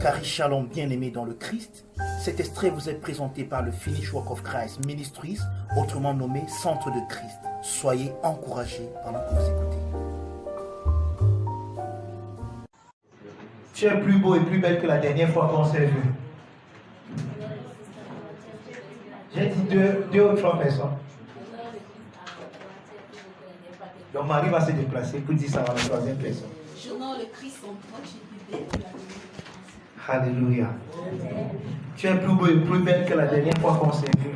Cari Shalom, bien-aimés dans le Christ, cet extrait vous est présenté par le Finish Work of Christ Ministries, autrement nommé Centre de Christ. Soyez encouragés pendant que vous écoutez. Tu es plus beau et plus belle que la dernière fois qu'on s'est vu. J'ai dit deux ou trois personnes. Donc Marie va se déplacer pour dire ça à la troisième personne. Je n'en le Christ en toi, j'ai dit belle. Alléluia. Tu es plus beau et plus belle que la dernière fois qu'on s'est vu.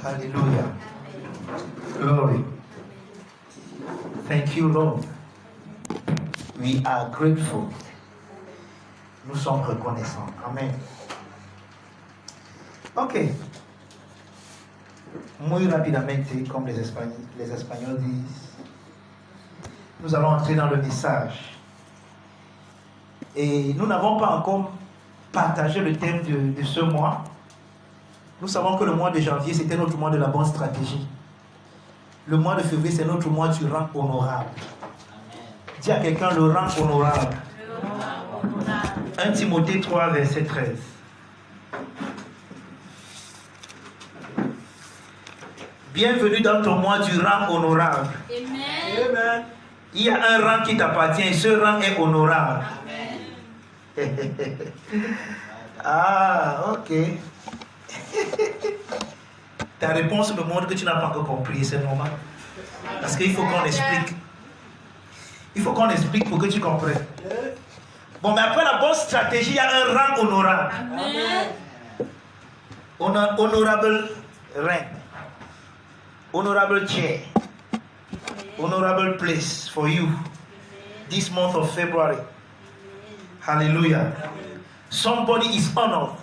Alléluia. Glory. Thank you, Lord. We are grateful. Nous sommes reconnaissants. Amen. Ok. Muy rapidamente, comme les Espagnols disent, nous allons entrer dans le message. Et nous n'avons pas encore partagé le thème de ce mois. Nous savons que le mois de janvier, c'était notre mois de la bonne stratégie. Le mois de février, c'est notre mois du rang honorable. Dis à quelqu'un le rang honorable. 1 Timothée 3, verset 13. Bienvenue dans ton mois du rang honorable. Amen. Il y a un rang qui t'appartient et ce rang est honorable. Amen. Ah, ok. Ta réponse me montre que tu n'as pas encore compris, c'est normal. Parce qu'il faut qu'on explique. Il faut qu'on explique pour que tu comprennes. Bon, mais après la bonne stratégie, il y a un rang honorable. Amen. Honorable rank. Honorable chair. Honorable place for you. This month of February. Hallelujah. Somebody is honored.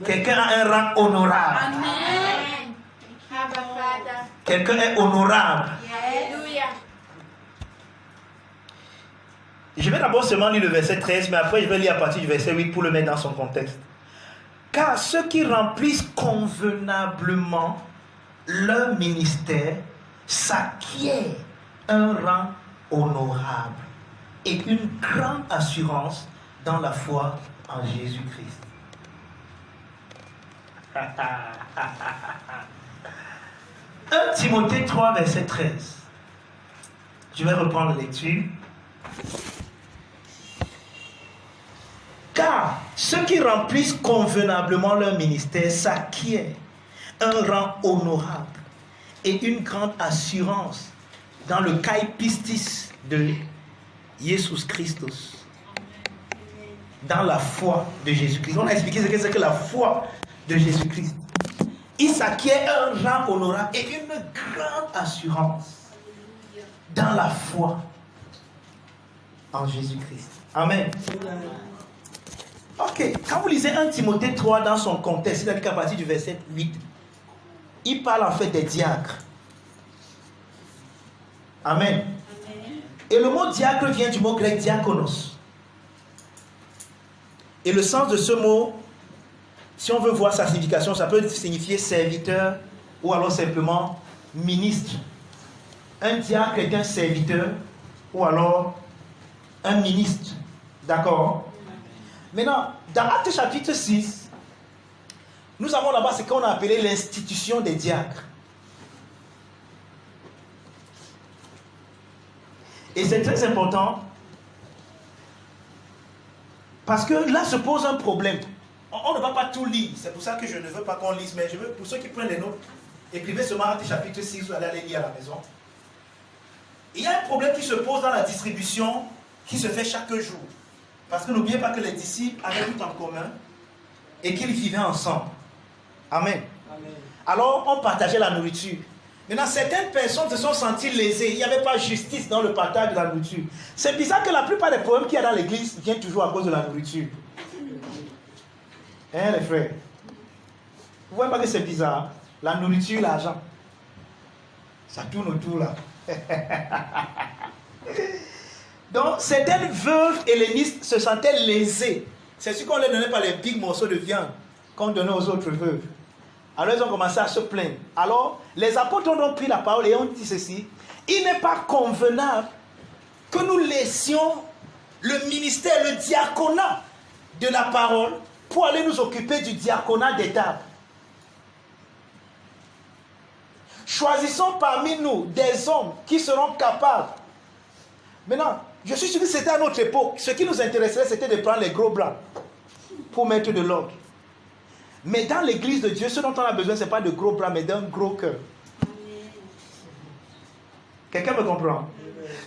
Quelqu'un a un rang honorable. Amen. Quelqu'un est honorable. Alléluia. Je vais d'abord seulement lire le verset 13, mais après je vais lire à partir du verset 8 pour le mettre dans son contexte. Car ceux qui remplissent convenablement leur ministère s'acquièrent un rang honorable et une grande assurance dans la foi en Jésus-Christ. 1 Timothée 3, verset 13. Je vais reprendre la lecture. Car ceux qui remplissent convenablement leur ministère s'acquièrent un rang honorable et une grande assurance dans le kai pistis de Jesus Christus. Dans la foi de Jésus-Christ. On a expliqué ce que c'est que la foi de Jésus-Christ. Il s'acquiert un rang honorable et une grande assurance dans la foi en Jésus-Christ. Amen. Ok, quand vous lisez 1 Timothée 3 dans son contexte, c'est-à-dire qu'à partir du verset 8, il parle en fait des diacres. Amen. Et le mot diacre vient du mot grec diakonos. Et le sens de ce mot, si on veut voir sa signification, ça peut signifier serviteur ou alors simplement ministre. Un diacre est un serviteur ou alors un ministre. D'accord? Maintenant, dans Actes chapitre 6, nous avons là-bas ce qu'on a appelé l'institution des diacres. Et c'est très important parce que là se pose un problème. On ne va pas tout lire, c'est pour ça que je ne veux pas qu'on lise, mais je veux, pour ceux qui prennent les notes, écrivez seulement Actes chapitre 6, vous allez aller lire à la maison. Il y a un problème qui se pose dans la distribution qui se fait chaque jour. Parce que n'oubliez pas que les disciples avaient tout en commun et qu'ils vivaient ensemble. Amen. Amen. Alors, on partageait la nourriture. Maintenant, certaines personnes se sont senties lésées. Il n'y avait pas justice dans le partage de la nourriture. C'est bizarre que la plupart des problèmes qu'il y a dans l'église viennent toujours à cause de la nourriture. Hein, les frères? Vous voyez pas que c'est bizarre? La nourriture, l'argent. Ça tourne autour là. Donc, certaines veuves hellénistes se sentaient lésées. C'est sûr qu'on ne leur donnait pas les big morceaux de viande qu'on donnait aux autres veuves. Alors, ils ont commencé à se plaindre. Alors, les apôtres ont pris la parole et ont dit ceci. Il n'est pas convenable que nous laissions le ministère, le diaconat de la parole pour aller nous occuper du diaconat des tables. Choisissons parmi nous des hommes qui seront capables. Maintenant, je suis sûr que c'était à notre époque. Ce qui nous intéressait, c'était de prendre les gros blancs pour mettre de l'ordre. Mais dans l'église de Dieu, ce dont on a besoin, ce n'est pas de gros bras, mais d'un gros cœur. Quelqu'un me comprend?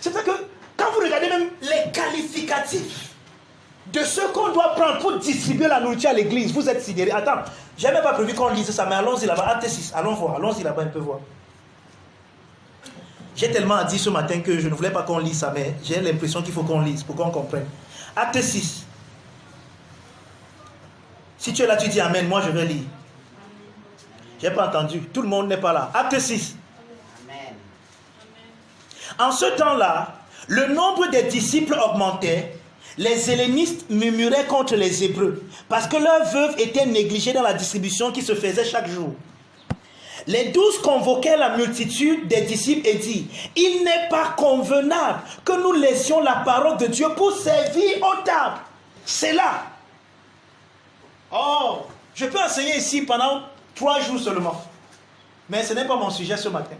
C'est pour ça que quand vous regardez même les qualificatifs de ce qu'on doit prendre pour distribuer la nourriture à l'église, vous êtes sidérés. Attends, je n'avais pas prévu qu'on lise ça, mais allons-y là-bas. Acte 6, allons voir, allons-y là-bas un peu voir. J'ai tellement dit ce matin que je ne voulais pas qu'on lise ça, mais j'ai l'impression qu'il faut qu'on lise pour qu'on comprenne. Acte 6. Si tu es là, tu dis Amen, moi je vais lire. Je n'ai pas entendu, tout le monde n'est pas là. Acte 6. Amen. En ce temps-là, le nombre des disciples augmentait. Les hellénistes murmuraient contre les Hébreux parce que leurs veuves étaient négligées dans la distribution qui se faisait chaque jour. Les 12 convoquaient la multitude des disciples et dirent: il n'est pas convenable que nous laissions la parole de Dieu pour servir aux tables. C'est là. Oh, je peux enseigner ici pendant 3 jours seulement. Mais ce n'est pas mon sujet ce matin.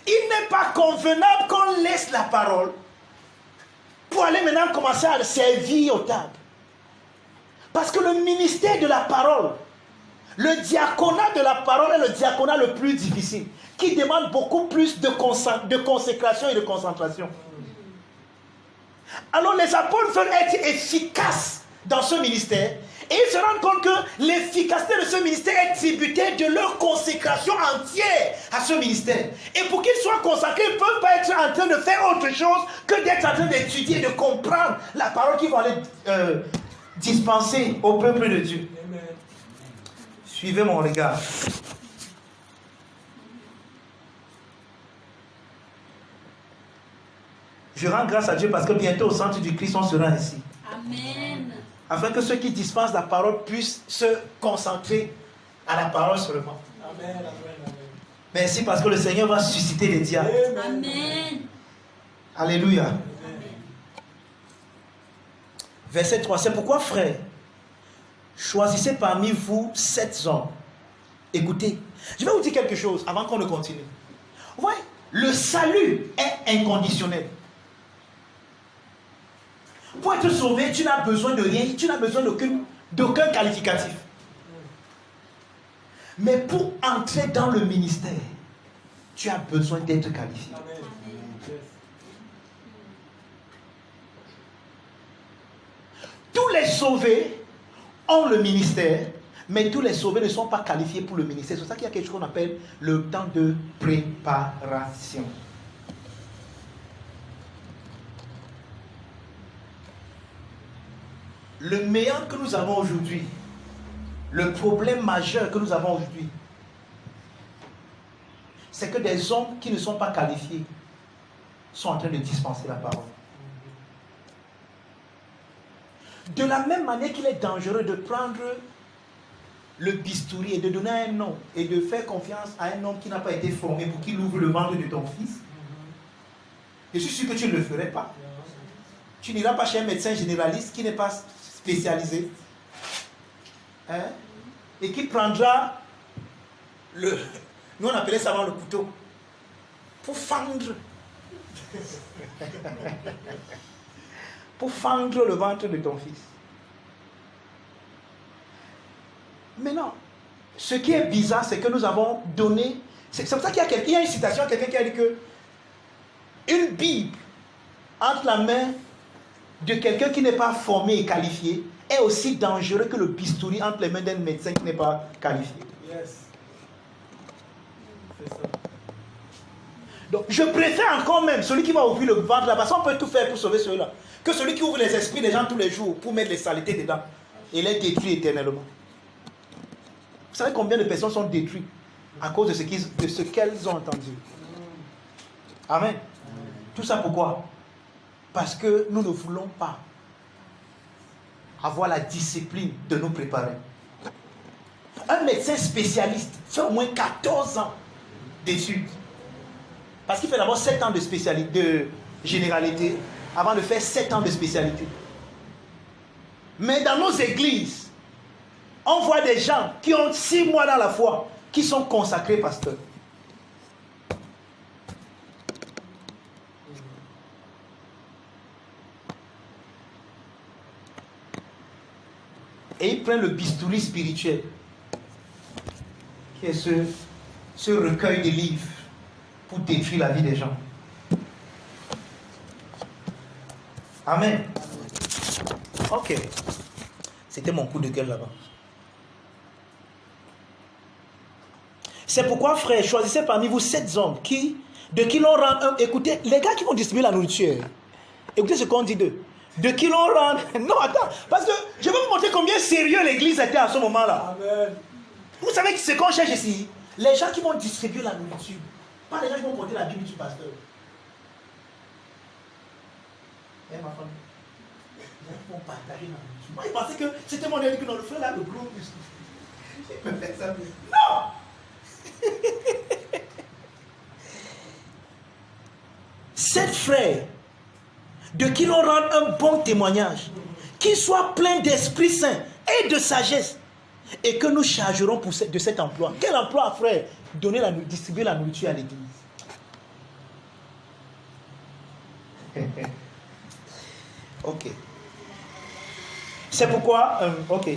Il n'est pas convenable qu'on laisse la parole pour aller maintenant commencer à servir aux tables. Parce que le ministère de la parole, le diaconat de la parole est le diaconat le plus difficile, qui demande beaucoup plus de consécration et de concentration. Alors les apôtres veulent être efficaces dans ce ministère, et ils se rendent compte que l'efficacité de ce ministère est tributaire de leur consécration entière à ce ministère. Et pour qu'ils soient consacrés, ils ne peuvent pas être en train de faire autre chose que d'être en train d'étudier, de comprendre la parole qu'ils vont aller dispenser au peuple de Dieu. Amen. Suivez mon regard. Je rends grâce à Dieu parce que bientôt au centre du Christ, on sera ainsi. Amen. Afin que ceux qui dispensent la parole puissent se concentrer à la parole seulement. Amen, amen, amen. Merci parce que le Seigneur va susciter les diacres. Amen. Alléluia. Amen. Verset 3. C'est pourquoi, frères, choisissez parmi vous 7 hommes. Écoutez, je vais vous dire quelque chose avant qu'on ne continue. Vous voyez, le salut est inconditionnel. Pour être sauvé, tu n'as besoin de rien, tu n'as besoin d'aucun qualificatif. Mais pour entrer dans le ministère, tu as besoin d'être qualifié. Amen. Tous les sauvés ont le ministère, mais tous les sauvés ne sont pas qualifiés pour le ministère. C'est pour ça qu'il y a quelque chose qu'on appelle le temps de préparation. Le meilleur que nous avons aujourd'hui, le problème majeur que nous avons aujourd'hui, c'est que des hommes qui ne sont pas qualifiés sont en train de dispenser la parole. De la même manière qu'il est dangereux de prendre le bistouri et de donner un nom et de faire confiance à un homme qui n'a pas été formé pour qu'il ouvre le ventre de ton fils, je suis sûr que tu ne le ferais pas. Tu n'iras pas chez un médecin généraliste qui n'est pas spécialisé, hein, et qui prendra le... Nous on appelait ça avant le couteau pour fendre pour fendre le ventre de ton fils. Maintenant, ce qui est bizarre, c'est que nous avons donné... C'est pour ça qu'il y a une citation, quelqu'un qui a dit que une Bible entre la main de quelqu'un qui n'est pas formé et qualifié est aussi dangereux que le bistouri entre les mains d'un médecin qui n'est pas qualifié. Yes. C'est ça. Donc, je préfère encore même celui qui va ouvrir le ventre là, parce qu'on peut tout faire pour sauver ceux-là, que celui qui ouvre les esprits des gens tous les jours pour mettre les saletés dedans et les détruire éternellement. Vous savez combien de personnes sont détruites à cause de ce qu'elles ont entendu? Amen. Tout ça pourquoi? Parce que nous ne voulons pas avoir la discipline de nous préparer. Un médecin spécialiste fait au moins 14 ans d'études. Parce qu'il fait d'abord 7 ans de spécialité, de généralité, avant de faire 7 ans de spécialité. Mais dans nos églises, on voit des gens qui ont 6 mois dans la foi, qui sont consacrés pasteurs. Et ils prennent le bistouri spirituel, qui est ce recueil de livres pour détruire la vie des gens. Amen. Ok. C'était mon coup de gueule là-bas. C'est pourquoi, frère, choisissez parmi vous 7 hommes de qui l'on rend un... Écoutez, les gars qui vont distribuer la nourriture, écoutez ce qu'on dit d'eux. De qui l'on rend... Non, attends, parce que je vais vous montrer combien sérieux l'église était à ce moment-là. Amen. Vous savez ce qu'on cherche ici? Les gens qui vont distribuer la nourriture. Pas les gens qui vont porter la Bible du pasteur. Eh, ma femme, les gens qui vont partager la nourriture. Moi, ils pensaient que c'était mon ami qui nous le fait là, le gros muscle. Je peux faire ça. Non! Sept frères de qui l'on rend un bon témoignage, qui soit plein d'Esprit Saint et de sagesse, et que nous chargerons de cet emploi. Quel emploi, frère? Distribuer la nourriture à l'église. Ok. C'est pourquoi, ok.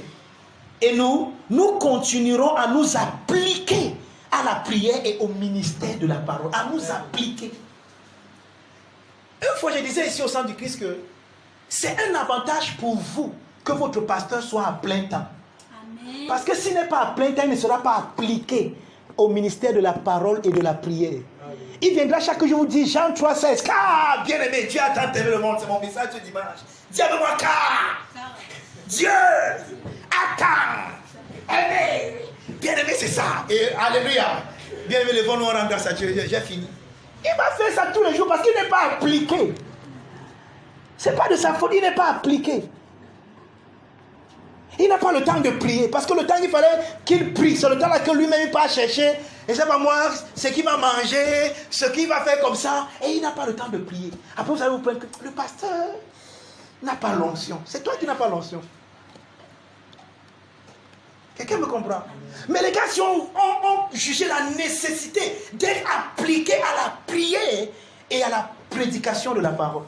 Et nous continuerons à nous appliquer à la prière et au ministère de la parole. À nous appliquer. Une fois, je disais ici au sein du Christ que c'est un avantage pour vous que votre pasteur soit à plein temps. Amen. Parce que s'il n'est pas à plein temps, il ne sera pas appliqué au ministère de la parole et de la prière. Amen. Il viendra chaque jour vous dire Jean 3,16. Car, bien aimé, Dieu a tant aimé le monde. C'est mon message ce dimanche. Dis avec moi, car Dieu attend. Aimé. Bien aimé, c'est ça. Et alléluia. Bien aimé, levons-nous, on rend grâce à Dieu. J'ai fini. Il va faire ça tous les jours parce qu'il n'est pas appliqué. Ce n'est pas de sa faute, il n'est pas appliqué. Il n'a pas le temps de prier. Parce que le temps qu'il fallait qu'il prie, c'est le temps là que lui-même il part chercher. Et ça va voir ce qu'il va manger, ce qu'il va faire comme ça. Et il n'a pas le temps de prier. Après vous allez vous plaindre que le pasteur n'a pas l'onction. C'est toi qui n'as pas l'onction. Quelqu'un me comprend? Mais les gars, si on jugé la nécessité d'être appliqués à la prière et à la prédication de la parole.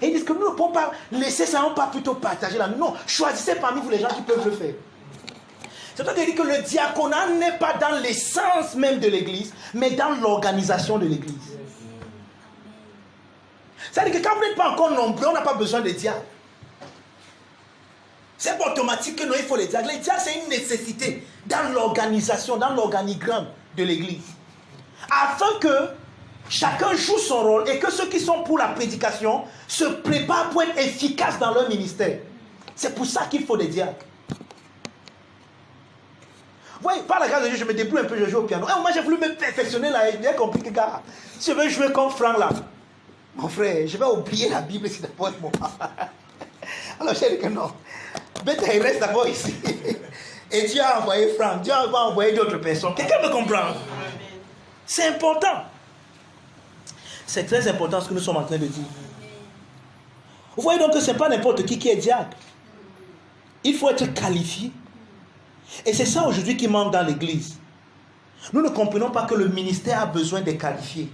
Et ils disent que nous ne pouvons pas laisser ça, on ne peut pas plutôt partager là. Non, choisissez parmi vous les gens qui peuvent le faire. C'est toi qui dis que le diaconat n'est pas dans l'essence même de l'église, mais dans l'organisation de l'église. C'est-à-dire que quand vous n'êtes pas encore nombreux, on n'a pas besoin de diacres. C'est pas automatique que non, il faut les diacres. Les diacres, c'est une nécessité dans l'organisation, dans l'organigramme de l'église. Afin que chacun joue son rôle et que ceux qui sont pour la prédication se préparent pour être efficaces dans leur ministère. C'est pour ça qu'il faut des diacres. Vous voyez, par la grâce de Dieu, je me débrouille un peu, je joue au piano. Moi, j'ai voulu me perfectionner là. J'ai bien compris que, gars, si je veux jouer comme Franck là, mon frère, je vais oublier la Bible si d'abord moi. Alors, j'ai dit que non. Bête, il reste d'abord ici. Et Dieu a envoyé Franck, Dieu va envoyer d'autres personnes. Quelqu'un me comprend? C'est important. C'est très important ce que nous sommes en train de dire. Vous voyez donc que ce n'est pas n'importe qui est diacre. Il faut être qualifié. Et c'est ça aujourd'hui qui manque dans l'église. Nous ne comprenons pas que le ministère a besoin d'être qualifié.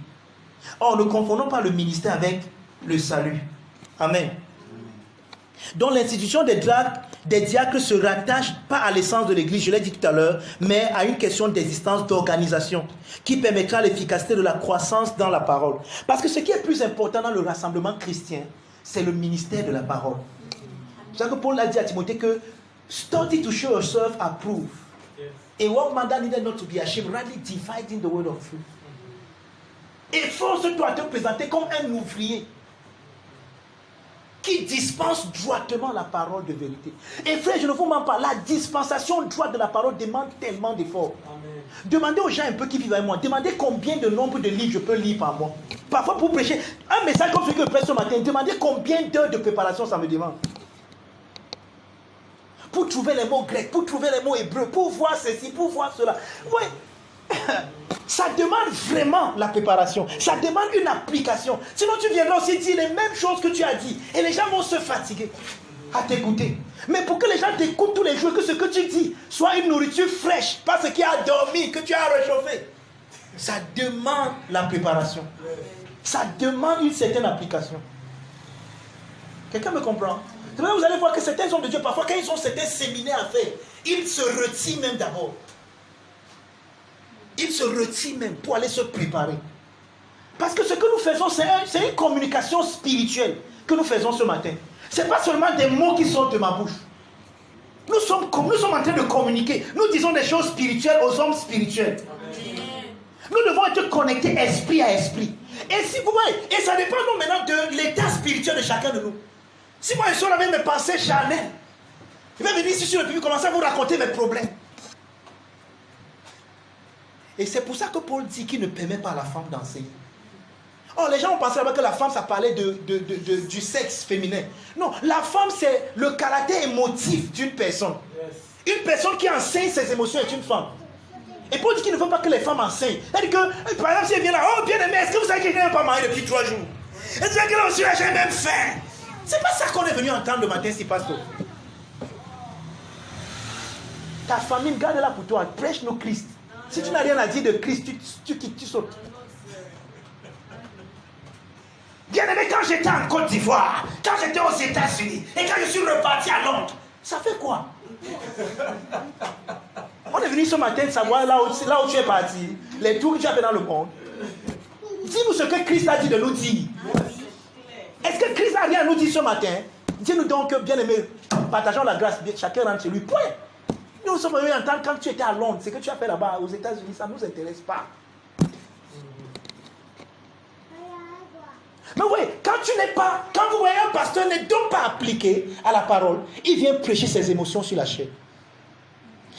Or, ne confondons pas le ministère avec le salut. Amen. Donc l'institution des diacres se rattache pas à l'essence de l'église, je l'ai dit tout à l'heure, mais à une question d'existence, d'organisation, qui permettra l'efficacité de la croissance dans la parole. Parce que ce qui est plus important dans le rassemblement chrétien, c'est le ministère de la parole. C'est ça que Paul a dit à Timothée que study to show yourself approved. A workman that needed not to be ashamed, rightly dividing the word of truth. Efforce-toi à te présenter comme un ouvrier qui il dispense droitement la parole de vérité. Et frère, je ne vous mens pas, la dispensation droite de la parole demande tellement d'efforts. Demandez aux gens un peu qui vivent avec moi, demandez combien de nombre de livres je peux lire par mois. Parfois pour prêcher, un message comme celui que je prêche ce matin, demandez combien d'heures de préparation ça me demande. Pour trouver les mots grecs, pour trouver les mots hébreux, pour voir ceci, pour voir cela. Ouais. Ça demande vraiment la préparation. Ça demande une application. Sinon tu viendras aussi dire les mêmes choses que tu as dit. Et les gens vont se fatiguer à t'écouter. Mais pour que les gens t'écoutent tous les jours, que ce que tu dis soit une nourriture fraîche, pas ce qui a dormi, que tu as réchauffé. Ça demande la préparation. Ça demande une certaine application. Quelqu'un me comprend? Vous allez voir que certains hommes de Dieu, parfois quand ils ont certains séminaires à faire, ils se retirent même d'abord. Ils se retirent même pour aller se préparer. Parce que ce que nous faisons, c'est une communication spirituelle que nous faisons ce matin. Ce n'est pas seulement des mots qui sortent de ma bouche. Nous sommes en train de communiquer. Nous disons des choses spirituelles aux hommes spirituels. Nous devons être connectés esprit à esprit. Et si vous voyez, et ça dépend donc maintenant de l'état spirituel de chacun de nous. Si moi je suis avec mes pensées charnelles, je vais venir ici sur le public commencer à vous raconter mes problèmes. Et c'est pour ça que Paul dit qu'il ne permet pas à la femme d'enseigner. Oh, les gens ont pensé que la femme, ça parlait du sexe féminin. Non, la femme, c'est le caractère émotif d'une personne. Une personne qui enseigne ses émotions est une femme. Et Paul dit qu'il ne veut pas que les femmes enseignent. C'est-à-dire que, par exemple, si elle vient là, oh, bien aimé, est-ce que vous savez que je n'ai pas mangé depuis 3 jours? Est-ce que là aussi, j'ai même faim? C'est pas ça qu'on est venu entendre le matin, si pasteur. Ta famille, garde-la pour toi, prêche-nous Christ. Si tu n'as rien à dire de Christ, tu quittes, tu sautes. Bien aimé, quand j'étais en Côte d'Ivoire, quand j'étais aux États-Unis, et quand je suis reparti à Londres, ça fait quoi? On est venu ce matin de savoir là où tu es parti, les tours que tu as fait dans le monde. Dis-nous ce que Christ a dit de nous dire. Est-ce que Christ n'a rien à nous dire ce matin? Dis-nous donc, bien aimé, partageons la grâce, chacun rentre chez lui. Point. Nous sommes venus entendre quand tu étais à Londres, ce que tu as fait là-bas aux États-Unis, ça ne nous intéresse pas. Mais oui, quand vous voyez un pasteur n'est donc pas appliqué à la parole, il vient prêcher ses émotions sur la chair.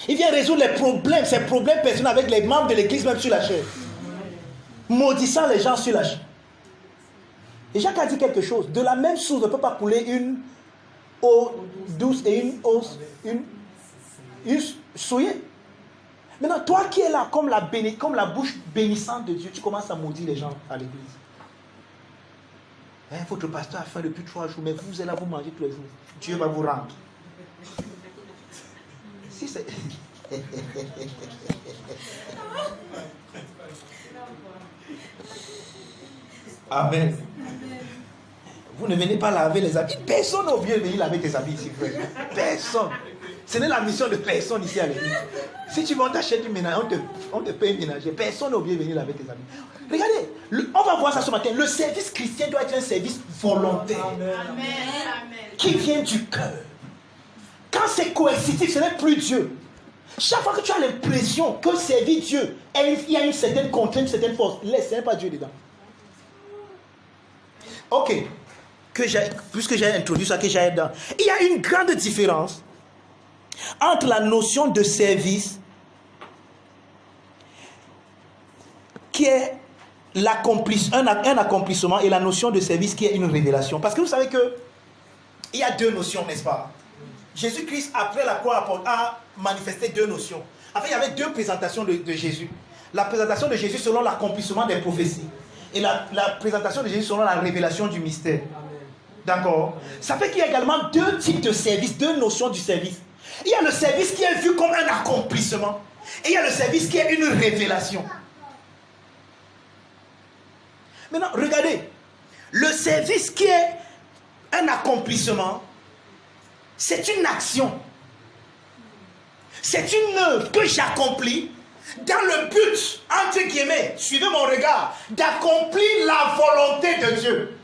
Il vient résoudre les problèmes, ses problèmes personnels avec les membres de l'église, même sur la chair. Maudissant les gens sur la chair. Et Jacques a dit quelque chose. De la même source ne peut pas couler une eau douce et une eau souillée. Maintenant, toi qui es là comme la bouche bénissante de Dieu, tu commences à maudire les gens à l'église. Votre pasteur a faim depuis 3 jours, mais vous êtes là, vous mangez tous les jours. Dieu va vous rendre. Si c'est... Amen. Vous ne venez pas laver les habits. Personne n'a oublié de venir laver tes habits ici, frère. Personne. Ce n'est la mission de personne ici à l'église. Si tu vas t'acheter du ménage, on te paye un ménager. Personne n'a oublié de venir laver tes habits. Regardez, on va voir ça ce matin. Le service chrétien doit être un service volontaire. Amen. Qui vient du cœur. Quand c'est coercitif, ce n'est plus Dieu. Chaque fois que tu as l'impression que servir Dieu, il y a une certaine contrainte, une certaine force, laisse, ce n'est pas Dieu dedans. Ok. Puisque j'ai introduit ça, que j'ai dedans. Il y a une grande différence entre la notion de service qui est un accomplissement et la notion de service qui est une révélation. Parce que vous savez que il y a 2 notions, n'est-ce pas? Jésus-Christ, après la croix, a manifesté 2 notions. En fait, il y avait 2 présentations de Jésus. La présentation de Jésus selon l'accomplissement des prophéties. Et la présentation de Jésus selon la révélation du mystère. D'accord? Ça fait qu'il y a également 2 types de services, 2 notions du service. Il y a le service qui est vu comme un accomplissement. Et il y a le service qui est une révélation. Maintenant, regardez. Le service qui est un accomplissement, c'est une action. C'est une œuvre que j'accomplis dans le but, entre guillemets, suivez mon regard, d'accomplir la volonté de Dieu.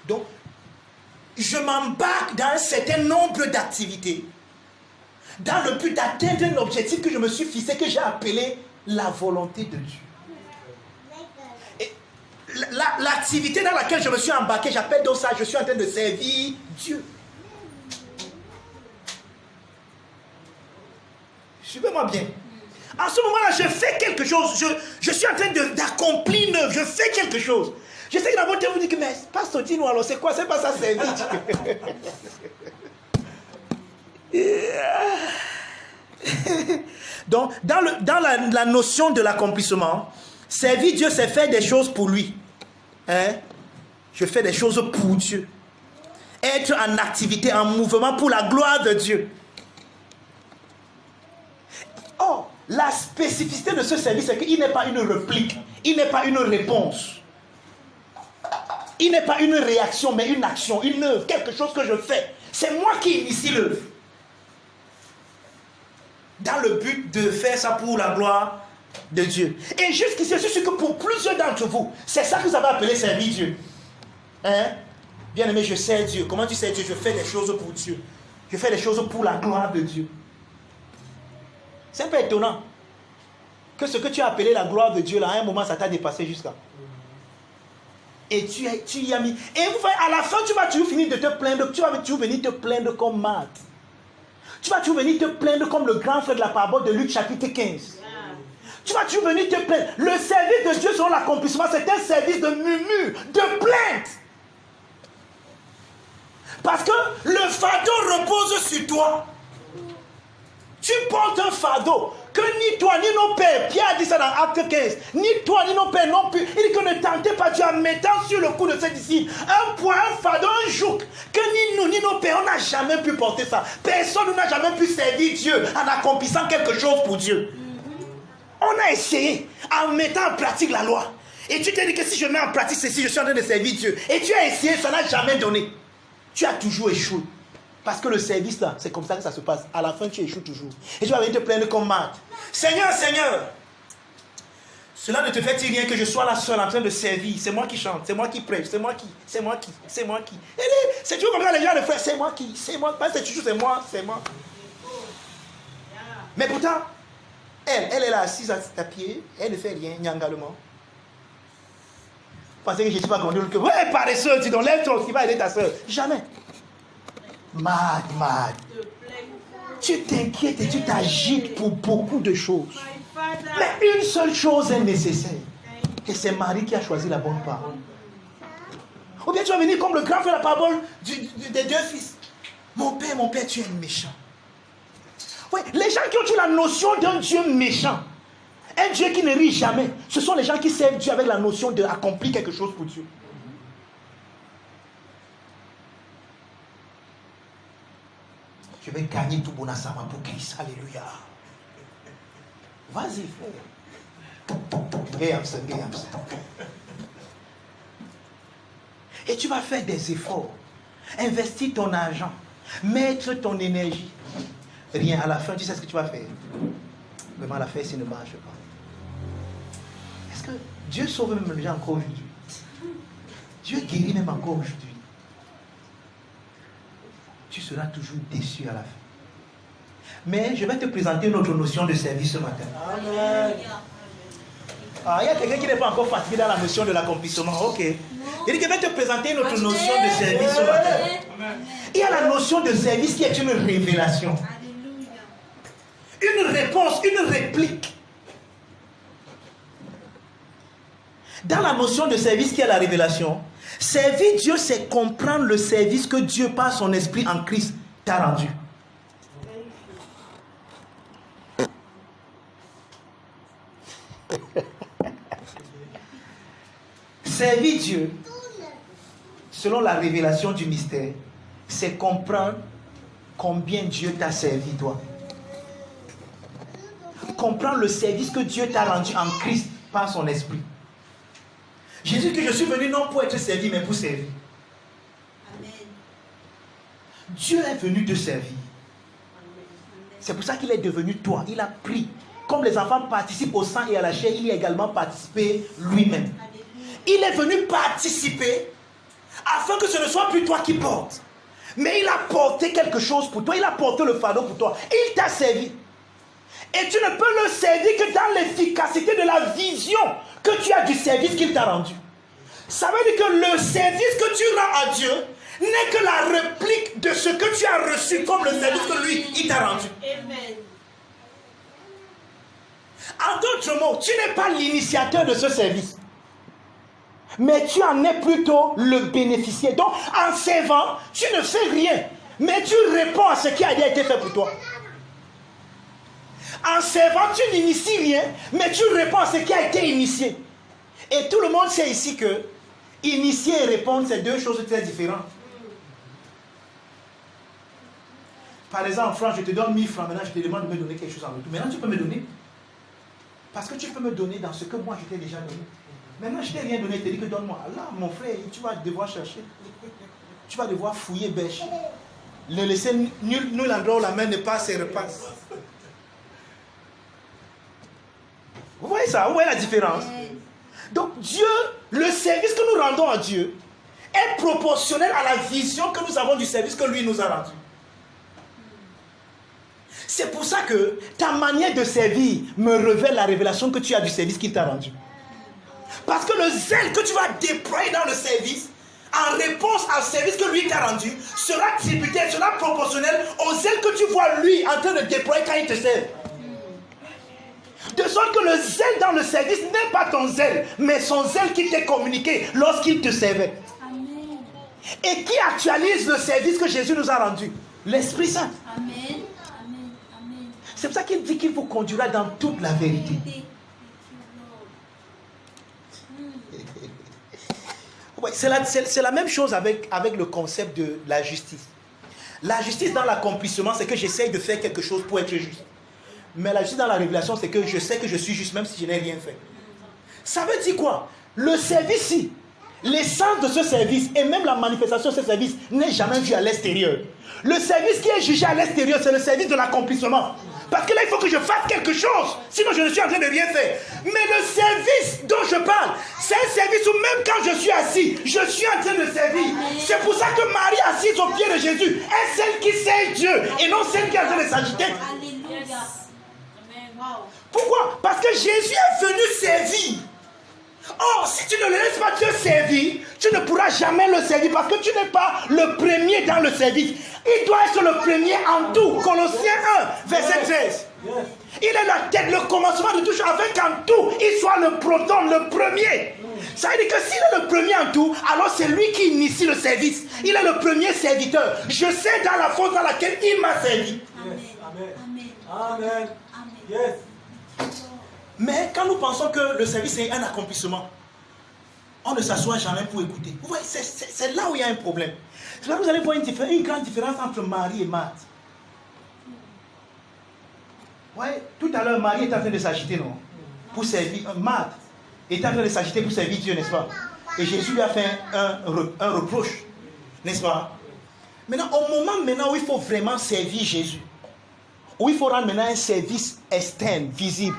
Donc, je m'embarque dans un certain nombre d'activités dans le but d'atteindre un objectif que je me suis fixé, que j'ai appelé la volonté de Dieu. l'activité dans laquelle je me suis embarqué, j'appelle donc ça, je suis en train de servir Dieu. Suivez-moi bien. En ce moment-là, je fais quelque chose. Je suis en train d'accomplir une œuvre. Je fais quelque chose. Je sais que d'abord, vous dites que, mais pasteur, dis-nous alors, c'est quoi? C'est pas ça, servir Dieu. Donc, dans la notion de l'accomplissement, servir Dieu, c'est faire des choses pour lui. Hein? Je fais des choses pour Dieu. Être en activité, en mouvement pour la gloire de Dieu. Oh, la spécificité de ce service, c'est qu'il n'est pas une réplique, il n'est pas une réponse. Il n'est pas une réaction, mais une action, une œuvre, quelque chose que je fais. C'est moi qui initie l'œuvre. Dans le but de faire ça pour la gloire de Dieu. Et jusqu'ici, je suis sûr que pour plusieurs d'entre vous, c'est ça que vous avez appelé servir Dieu. Hein? Bien aimé, je sers Dieu. Comment tu sers Dieu? Je fais des choses pour Dieu. Je fais des choses pour la gloire de Dieu. C'est un peu étonnant que ce que tu as appelé la gloire de Dieu, là, à un moment, ça t'a dépassé jusqu'à. Et tu y as mis. Et vous voyez, à la fin, tu vas toujours finir de te plaindre. Tu vas toujours venir te plaindre comme Marthe. Tu vas toujours venir te plaindre comme le grand frère de la parabole de Luc chapitre 15. Tu vas toujours venir te plaindre. Le service de Dieu selon l'accomplissement, c'est un service de murmure, de plainte. Parce que le fardeau repose sur toi. Tu portes un fardeau que ni toi ni nos pères, Pierre a dit ça dans Acte 15, ni toi ni nos pères non plus, il dit que ne tentez pas Dieu en mettant sur le cou de ses disciples un poids, un fardeau, un joug, que ni nous ni nos pères, on n'a jamais pu porter ça. Personne n'a jamais pu servir Dieu en accomplissant quelque chose pour Dieu. On a essayé en mettant en pratique la loi. Et tu te dis que si je mets en pratique ceci, je suis en train de servir Dieu. Et tu as essayé, ça n'a jamais donné. Tu as toujours échoué. Parce que le service là, c'est comme ça que ça se passe. À la fin, tu échoues toujours. Et tu vas venir te plaindre comme Marthe. Seigneur, Seigneur, cela ne te fait-il rien que je sois là seul en train de servir? C'est moi qui chante, c'est moi qui prêche, c'est moi qui. C'est toujours comme ça les gens le font, c'est moi qui, c'est moi. C'est toujours c'est moi. Mais pourtant, elle est là assise à ta pied, elle ne fait rien, nyangalement. Pensez que je ne suis pas conduit que ouais, paresseux, tu donc lève-toi, qui va aider ta soeur. Jamais. Mad. Tu t'inquiètes et tu t'agites pour beaucoup de choses. Mais une seule chose est nécessaire. Et c'est Marie qui a choisi la bonne parole. Ou bien tu vas venir comme le grand frère de la parabole des deux fils. Mon père, tu es méchant. Oui, les gens qui ont eu la notion d'un Dieu méchant, un Dieu qui ne rit jamais, ce sont les gens qui servent Dieu avec la notion d'accomplir quelque chose pour Dieu. Je vais gagner tout Bonasama pour Christ. Alléluia. Vas-y, frère. Regarde ça. Et tu vas faire des efforts. Investir ton argent. Mettre ton énergie. Rien. À la fin, tu sais ce que tu vas faire. Vraiment, la fête, ça ne marche pas. Est-ce que Dieu sauve même les gens encore aujourd'hui? Dieu guérit même encore aujourd'hui. Tu seras toujours déçu à la fin. Mais je vais te présenter une autre notion de service ce matin. Amen. Ah, il y a quelqu'un qui n'est pas encore fatigué dans la notion de l'accomplissement. Ok. Il dit que je vais te présenter une autre notion de service ce matin. Il y a la notion de service qui est une révélation. Une réponse, une réplique. Dans la notion de service qui est la révélation, servir Dieu, c'est comprendre le service que Dieu, par son esprit en Christ, t'a rendu. Servir Dieu, selon la révélation du mystère, c'est comprendre combien Dieu t'a servi, toi. Comprendre le service que Dieu t'a rendu en Christ par son esprit. Jésus dit que je suis venu non pour être servi, mais pour servir. Amen. Dieu est venu te servir. C'est pour ça qu'il est devenu toi. Il a pris. Comme les enfants participent au sang et à la chair, il y a également participé lui-même. Il est venu participer afin que ce ne soit plus toi qui portes. Mais il a porté quelque chose pour toi. Il a porté le fardeau pour toi. Il t'a servi. Et tu ne peux le servir que dans l'efficacité de la vision que tu as du service qu'il t'a rendu. Ça veut dire que le service que tu rends à Dieu n'est que la réplique de ce que tu as reçu comme le service que lui, il t'a rendu. Amen. En d'autres mots, tu n'es pas l'initiateur de ce service, mais tu en es plutôt le bénéficiaire. Donc, en servant, tu ne fais rien, mais tu réponds à ce qui a déjà été fait pour toi. En servant, tu n'inities rien, mais tu réponds à ce qui a été initié. Et tout le monde sait ici que initier et répondre, c'est deux choses très différentes. Par exemple, Franck, je te donne 1000 francs, maintenant je te demande de me donner quelque chose en retour. Maintenant, tu peux me donner. Parce que tu peux me donner dans ce que moi je t'ai déjà donné. Maintenant, je ne t'ai rien donné, je t'ai dit que donne-moi. Là, mon frère, tu vas devoir chercher. Tu vas devoir fouiller bêche. Le laisser nul endroit où la main ne passe et repasse. Vous voyez ça? Vous voyez la différence? Donc, Dieu, le service que nous rendons à Dieu est proportionnel à la vision que nous avons du service que lui nous a rendu. C'est pour ça que ta manière de servir me révèle la révélation que tu as du service qu'il t'a rendu. Parce que le zèle que tu vas déployer dans le service, en réponse au service que lui t'a rendu, sera tributaire, sera proportionnel au zèle que tu vois lui en train de déployer quand il te sert. De sorte que le zèle dans le service n'est pas ton zèle, mais son zèle qui t'est communiqué lorsqu'il te servait. Amen. Et qui actualise le service que Jésus nous a rendu? L'Esprit Saint. Amen. Amen. Amen. C'est pour ça qu'il dit qu'il vous conduira dans toute la vérité. Ouais, c'est la même chose avec le concept de la justice. La justice dans l'accomplissement, c'est que j'essaye de faire quelque chose pour être juste. Mais la justice dans la révélation, c'est que je sais que je suis juste même si je n'ai rien fait. Ça veut dire quoi? Le service-ci, l'essence de ce service et même la manifestation de ce service n'est jamais vue à l'extérieur. Le service qui est jugé à l'extérieur, c'est le service de l'accomplissement. Parce que là, il faut que je fasse quelque chose. Sinon, je ne suis en train de rien faire. Mais le service dont je parle, c'est un service où même quand je suis assis, je suis en train de servir. C'est pour ça que Marie assise au pied de Jésus est celle qui sert Dieu et non celle qui est en train de s'agiter. Alléluia. Pourquoi? Parce que Jésus est venu servir. Or, si tu ne le laisses pas te servir, tu ne pourras jamais le servir parce que tu n'es pas le premier dans le service. Il doit être le premier en tout. Colossiens 1, verset 13. Il est la tête, le commencement de tout, afin qu'en tout, il soit le proton, le premier. Ça veut dire que s'il est le premier en tout, alors c'est lui qui initie le service. Il est le premier serviteur. Je sais dans la force dans laquelle il m'a servi. Amen. Amen. Amen. Mais quand nous pensons que le service est un accomplissement, on ne s'assoit jamais pour écouter. Vous voyez, c'est là où il y a un problème. C'est là que vous allez voir une grande différence entre Marie et Marthe. Vous voyez, tout à l'heure, Marie est en train de s'agiter, non? Pour servir. Marthe est en train de s'agiter pour servir Dieu, n'est-ce pas? Et Jésus lui a fait un reproche, n'est-ce pas? Maintenant, au moment où il faut vraiment servir Jésus, où il faut rendre maintenant un service externe, visible,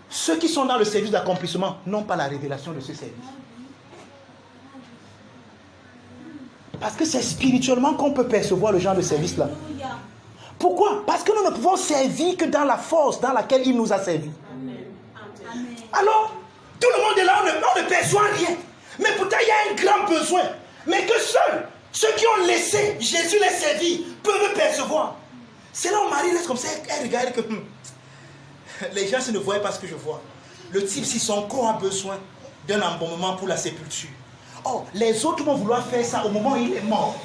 ceux qui sont dans le service d'accomplissement n'ont pas la révélation de ce service. Parce que c'est spirituellement qu'on peut percevoir le genre de service-là. Pourquoi? Parce que nous ne pouvons servir que dans la force dans laquelle il nous a servi. Alors, tout le monde est là, on ne perçoit rien. Mais pourtant, il y a un grand besoin. Mais que seuls ceux qui ont laissé Jésus les servir peuvent percevoir. C'est là où Marie reste comme ça, elle regarde que... les gens ne voient pas ce que je vois. Le type, si son corps a besoin d'un embaumement pour la sépulture. Oh, les autres vont vouloir faire ça au moment où il est mort.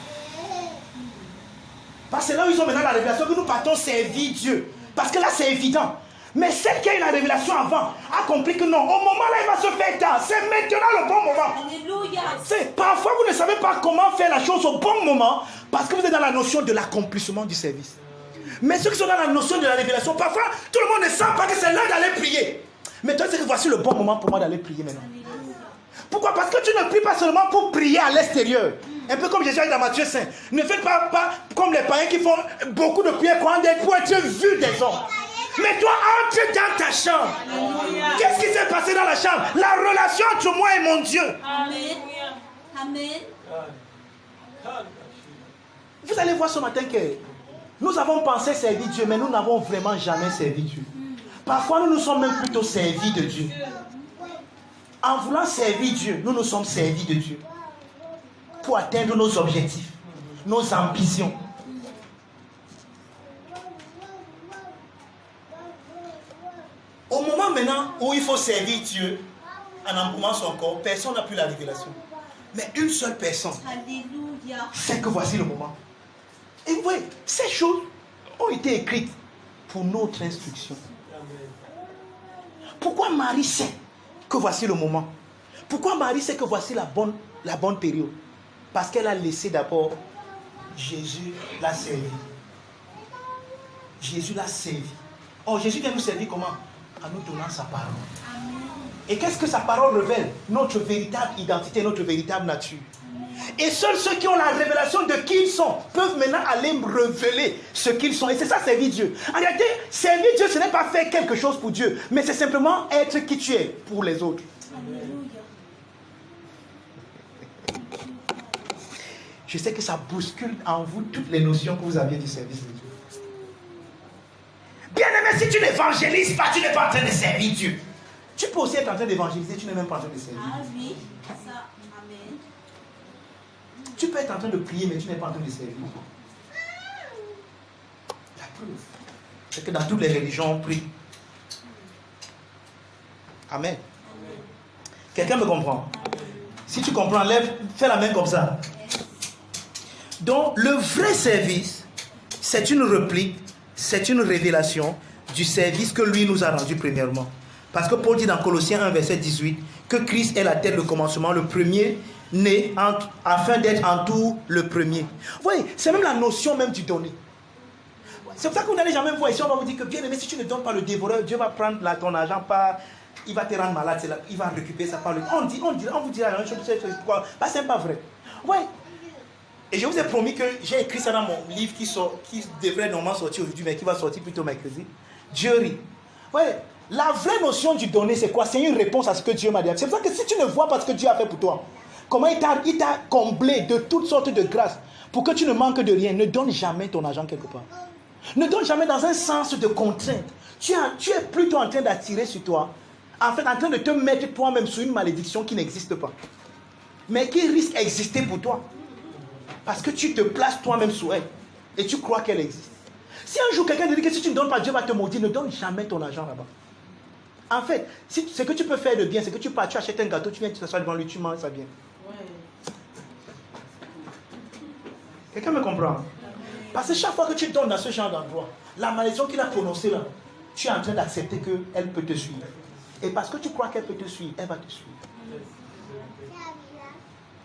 Parce que là où ils ont maintenant la révélation que nous partons servir Dieu. Parce que là, c'est évident. Mais celle qui a eu la révélation avant a compris que non, au moment là, il va se faire tard. C'est maintenant le bon moment. Alléluia. Parfois, vous ne savez pas comment faire la chose au bon moment parce que vous êtes dans la notion de l'accomplissement du service. Mais ceux qui sont dans la notion de la révélation, parfois, tout le monde ne sent pas que c'est l'heure d'aller prier. Mais toi, c'est que voici le bon moment pour moi d'aller prier maintenant. Pourquoi? Parce que tu ne pries pas seulement pour prier à l'extérieur. Un peu comme Jésus dans Matthieu 5. Ne faites pas comme les païens qui font beaucoup de prières pour être vus des hommes. Mais toi, entre dans ta chambre. Qu'est-ce qui s'est passé dans la chambre? La relation entre moi et mon Dieu. Amen. Amen. Vous allez voir ce matin que nous avons pensé servir Dieu, mais nous n'avons vraiment jamais servi Dieu. Parfois, nous nous sommes même plutôt servis de Dieu. En voulant servir Dieu, nous nous sommes servis de Dieu pour atteindre nos objectifs, nos ambitions. Au moment maintenant où il faut servir Dieu en employant son corps, personne n'a plus la révélation. Mais une seule personne Alléluia. sait que voici le moment. Et vous voyez, ces choses ont été écrites pour notre instruction. Pourquoi Marie sait que voici le moment? Pourquoi Marie sait que voici la bonne période? Parce qu'elle a laissé d'abord Jésus la servir. Jésus l'a servi. Or, Jésus vient nous servir comment? En nous donnant sa parole. Amen. Et qu'est-ce que sa parole révèle? Notre véritable identité, notre véritable nature. Et seuls ceux qui ont la révélation de qui ils sont peuvent maintenant aller me révéler ce qu'ils sont. Et c'est ça, servir Dieu. En réalité, servir Dieu, ce n'est pas faire quelque chose pour Dieu, mais c'est simplement être qui tu es pour les autres. Alléluia. Je sais que ça bouscule en vous toutes les notions que vous aviez du service de Dieu. Bien-aimé, si tu n'évangélises pas, tu n'es pas en train de servir Dieu. Tu peux aussi être en train d'évangéliser, tu n'es même pas en train de servir. Ah oui, ça, amen. Tu peux être en train de prier, mais tu n'es pas en train de servir. La preuve, c'est que dans toutes les religions, on prie. Amen. Quelqu'un me comprend? Si tu comprends, lève, fais la main comme ça. Donc, le vrai service, c'est une réplique, c'est une révélation du service que lui nous a rendu premièrement. Parce que Paul dit dans Colossiens 1, verset 18, que Christ est la tête, le commencement, le premier né, afin d'être en tout le premier. Vous voyez, c'est même la notion même du donner. C'est pour ça que vous n'allez jamais voir ici, on va vous dire que bien aimé, si tu ne donnes pas le dévoreur, Dieu va prendre ton argent, il va te rendre malade, il va récupérer ça par le... On vous dira la même chose, c'est pourquoi. C'est pas vrai. Ouais. Et je vous ai promis que j'ai écrit ça dans mon livre qui devrait normalement sortir aujourd'hui, mais qui va sortir plutôt mercredi. Dieu rit. Ouais. La vraie notion du donner, c'est quoi? C'est une réponse à ce que Dieu m'a dit. C'est pour ça que si tu ne vois pas ce que Dieu a fait pour toi, comment il t'a comblé de toutes sortes de grâces pour que tu ne manques de rien, ne donne jamais ton argent quelque part. Ne donne jamais dans un sens de contrainte. Tu es plutôt en train d'attirer sur toi, en fait en train de te mettre toi-même sous une malédiction qui n'existe pas, mais qui risque d'exister pour toi. Parce que tu te places toi-même sous elle et tu crois qu'elle existe. Si un jour quelqu'un te dit que si tu ne donnes pas, Dieu va te maudire, ne donne jamais ton argent là-bas. En fait, ce que tu peux faire de bien, c'est que tu pars, tu achètes un gâteau, tu viens, tu t'assois devant lui, tu manges, ça vient. Quelqu'un me comprend? Parce que chaque fois que tu donnes dans ce genre d'endroit, la malédiction qu'il a prononcée là, tu es en train d'accepter qu'elle peut te suivre. Et parce que tu crois qu'elle peut te suivre, elle va te suivre.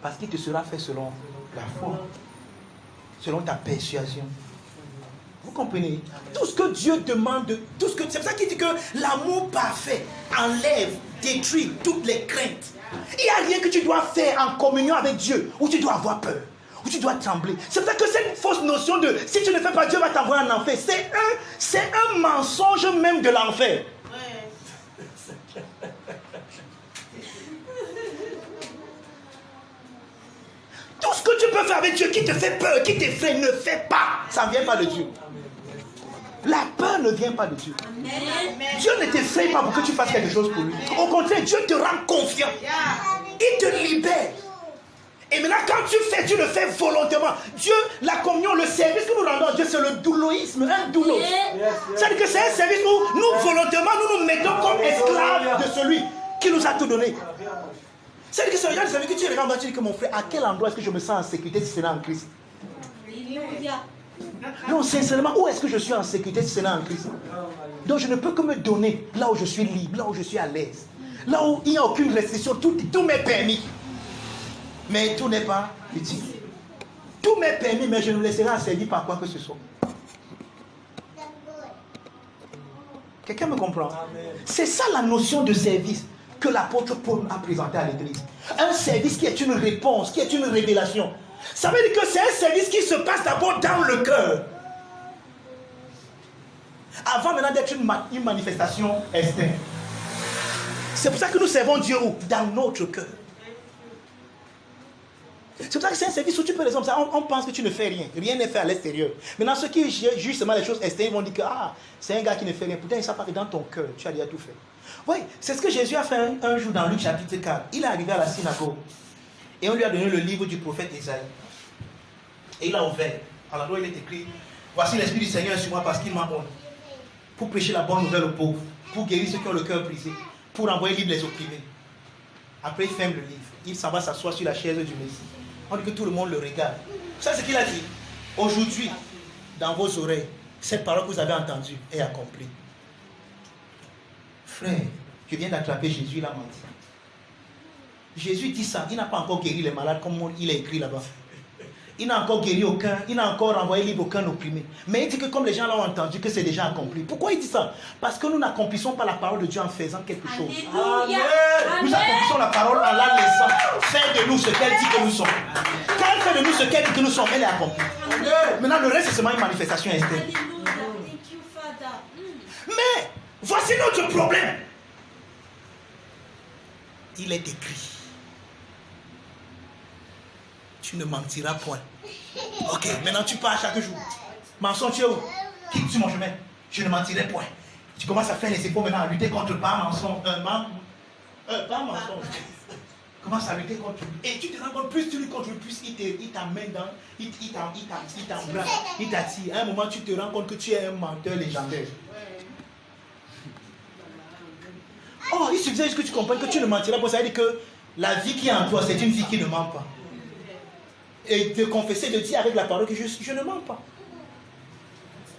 Parce qu'il te sera fait selon la foi, selon ta persuasion. Vous comprenez? Tout ce que Dieu demande, c'est pour ça qu'il dit que l'amour parfait enlève, détruit toutes les craintes. Il n'y a rien que tu dois faire en communion avec Dieu où tu dois avoir peur, où tu dois trembler. C'est pour ça que cette fausse notion de si tu ne fais pas, Dieu va t'envoyer en enfer, c'est un mensonge même de l'enfer. Tout ce que tu peux faire avec Dieu qui te fait peur, qui t'effraie, ne fais pas. Ça ne vient pas de Dieu. La peur ne vient pas de Dieu. Amen. Dieu ne t'effraie pas pour que tu fasses quelque chose pour lui. Au contraire, Dieu te rend confiant. Il te libère. Et maintenant, quand tu le fais volontairement. Dieu, la communion, le service que nous rendons à Dieu, c'est le douloïsme, un doulos. C'est-à-dire que c'est un service où nous, volontairement, nous mettons comme esclaves de celui qui nous a tout donné. C'est-à-dire que c'est le service que tu regardes, tu dis que mon frère, à quel endroit est-ce que je me sens en sécurité si c'est là en Christ? Non, sincèrement, où est-ce que je suis en sécurité si c'est là en Christ? Donc je ne peux que me donner là où je suis libre, là où je suis à l'aise, là où il n'y a aucune restriction, tout m'est permis. Mais tout n'est pas utile. Tout m'est permis, mais je ne me laisserai asservir par quoi que ce soit. Quelqu'un me comprend? C'est ça la notion de service que l'apôtre Paul a présenté à l'église. Un service qui est une réponse, qui est une révélation. Ça veut dire que c'est un service qui se passe d'abord dans le cœur. Avant maintenant d'être une manifestation externe. C'est pour ça que nous servons Dieu où? Dans notre cœur. C'est pour ça que c'est un service où tu peux, par exemple, on pense que tu ne fais rien. Rien n'est fait à l'extérieur. Maintenant, ceux qui jugent seulement les choses externes vont dire que c'est un gars qui ne fait rien. Pourtant, ils ne savent pas que dans ton cœur, tu as déjà tout fait. Oui, c'est ce que Jésus a fait un jour dans Luc chapitre 4. Il est arrivé à la synagogue et on lui a donné le livre du prophète Isaïe. Et il a ouvert. À l'endroit il est écrit, voici l'Esprit du Seigneur sur moi parce qu'il m'a donné pour prêcher la bonne nouvelle aux pauvres, pour guérir ceux qui ont le cœur brisé, pour envoyer libre les opprimés. Après il ferme le livre. Il s'en va s'asseoir sur la chaise du Messie. On dit que tout le monde le regarde. Vous savez ce qu'il a dit? Aujourd'hui, dans vos oreilles, cette parole que vous avez entendue est accomplie. Frère, je viens d'attraper Jésus, il a menti. Jésus dit ça, il n'a pas encore guéri les malades comme il est écrit là-bas. Il n'a encore guéri aucun, il n'a encore envoyé libre aucun opprimé. Mais il dit que comme les gens l'ont entendu, que c'est déjà accompli. Pourquoi il dit ça? Parce que nous n'accomplissons pas la parole de Dieu en faisant quelque chose. Alléluia. Nous accomplissons la parole en la laissant faire de nous ce qu'elle dit que nous sommes. Quand elle fait de nous ce qu'elle dit que nous sommes, elle est accomplie. Maintenant, le reste, c'est seulement une manifestation externe. Alléluia. Thank you, Father. Mais, voici notre problème. Il est écrit. Tu ne mentiras point. Ok, maintenant tu pars chaque jour. Mensonge, tu es où? Quitte sur mon chemin. Je ne mentirai point. Tu commences à faire les épaules maintenant, à lutter contre pas mensonge. Pas mensonge. Commence à lutter contre lui. Et tu te rends compte, plus tu luttes contre lui, plus il t'amène dans. Il t'embrasse, il t'attire. À un moment, tu te rends compte que tu es un menteur légendaire. Oh, il suffisait juste que tu comprennes que tu ne mentiras pas. Ça veut dire que la vie qui est en toi, c'est une vie qui ne ment pas. Et de confesser, de dire avec la parole que je ne mens pas.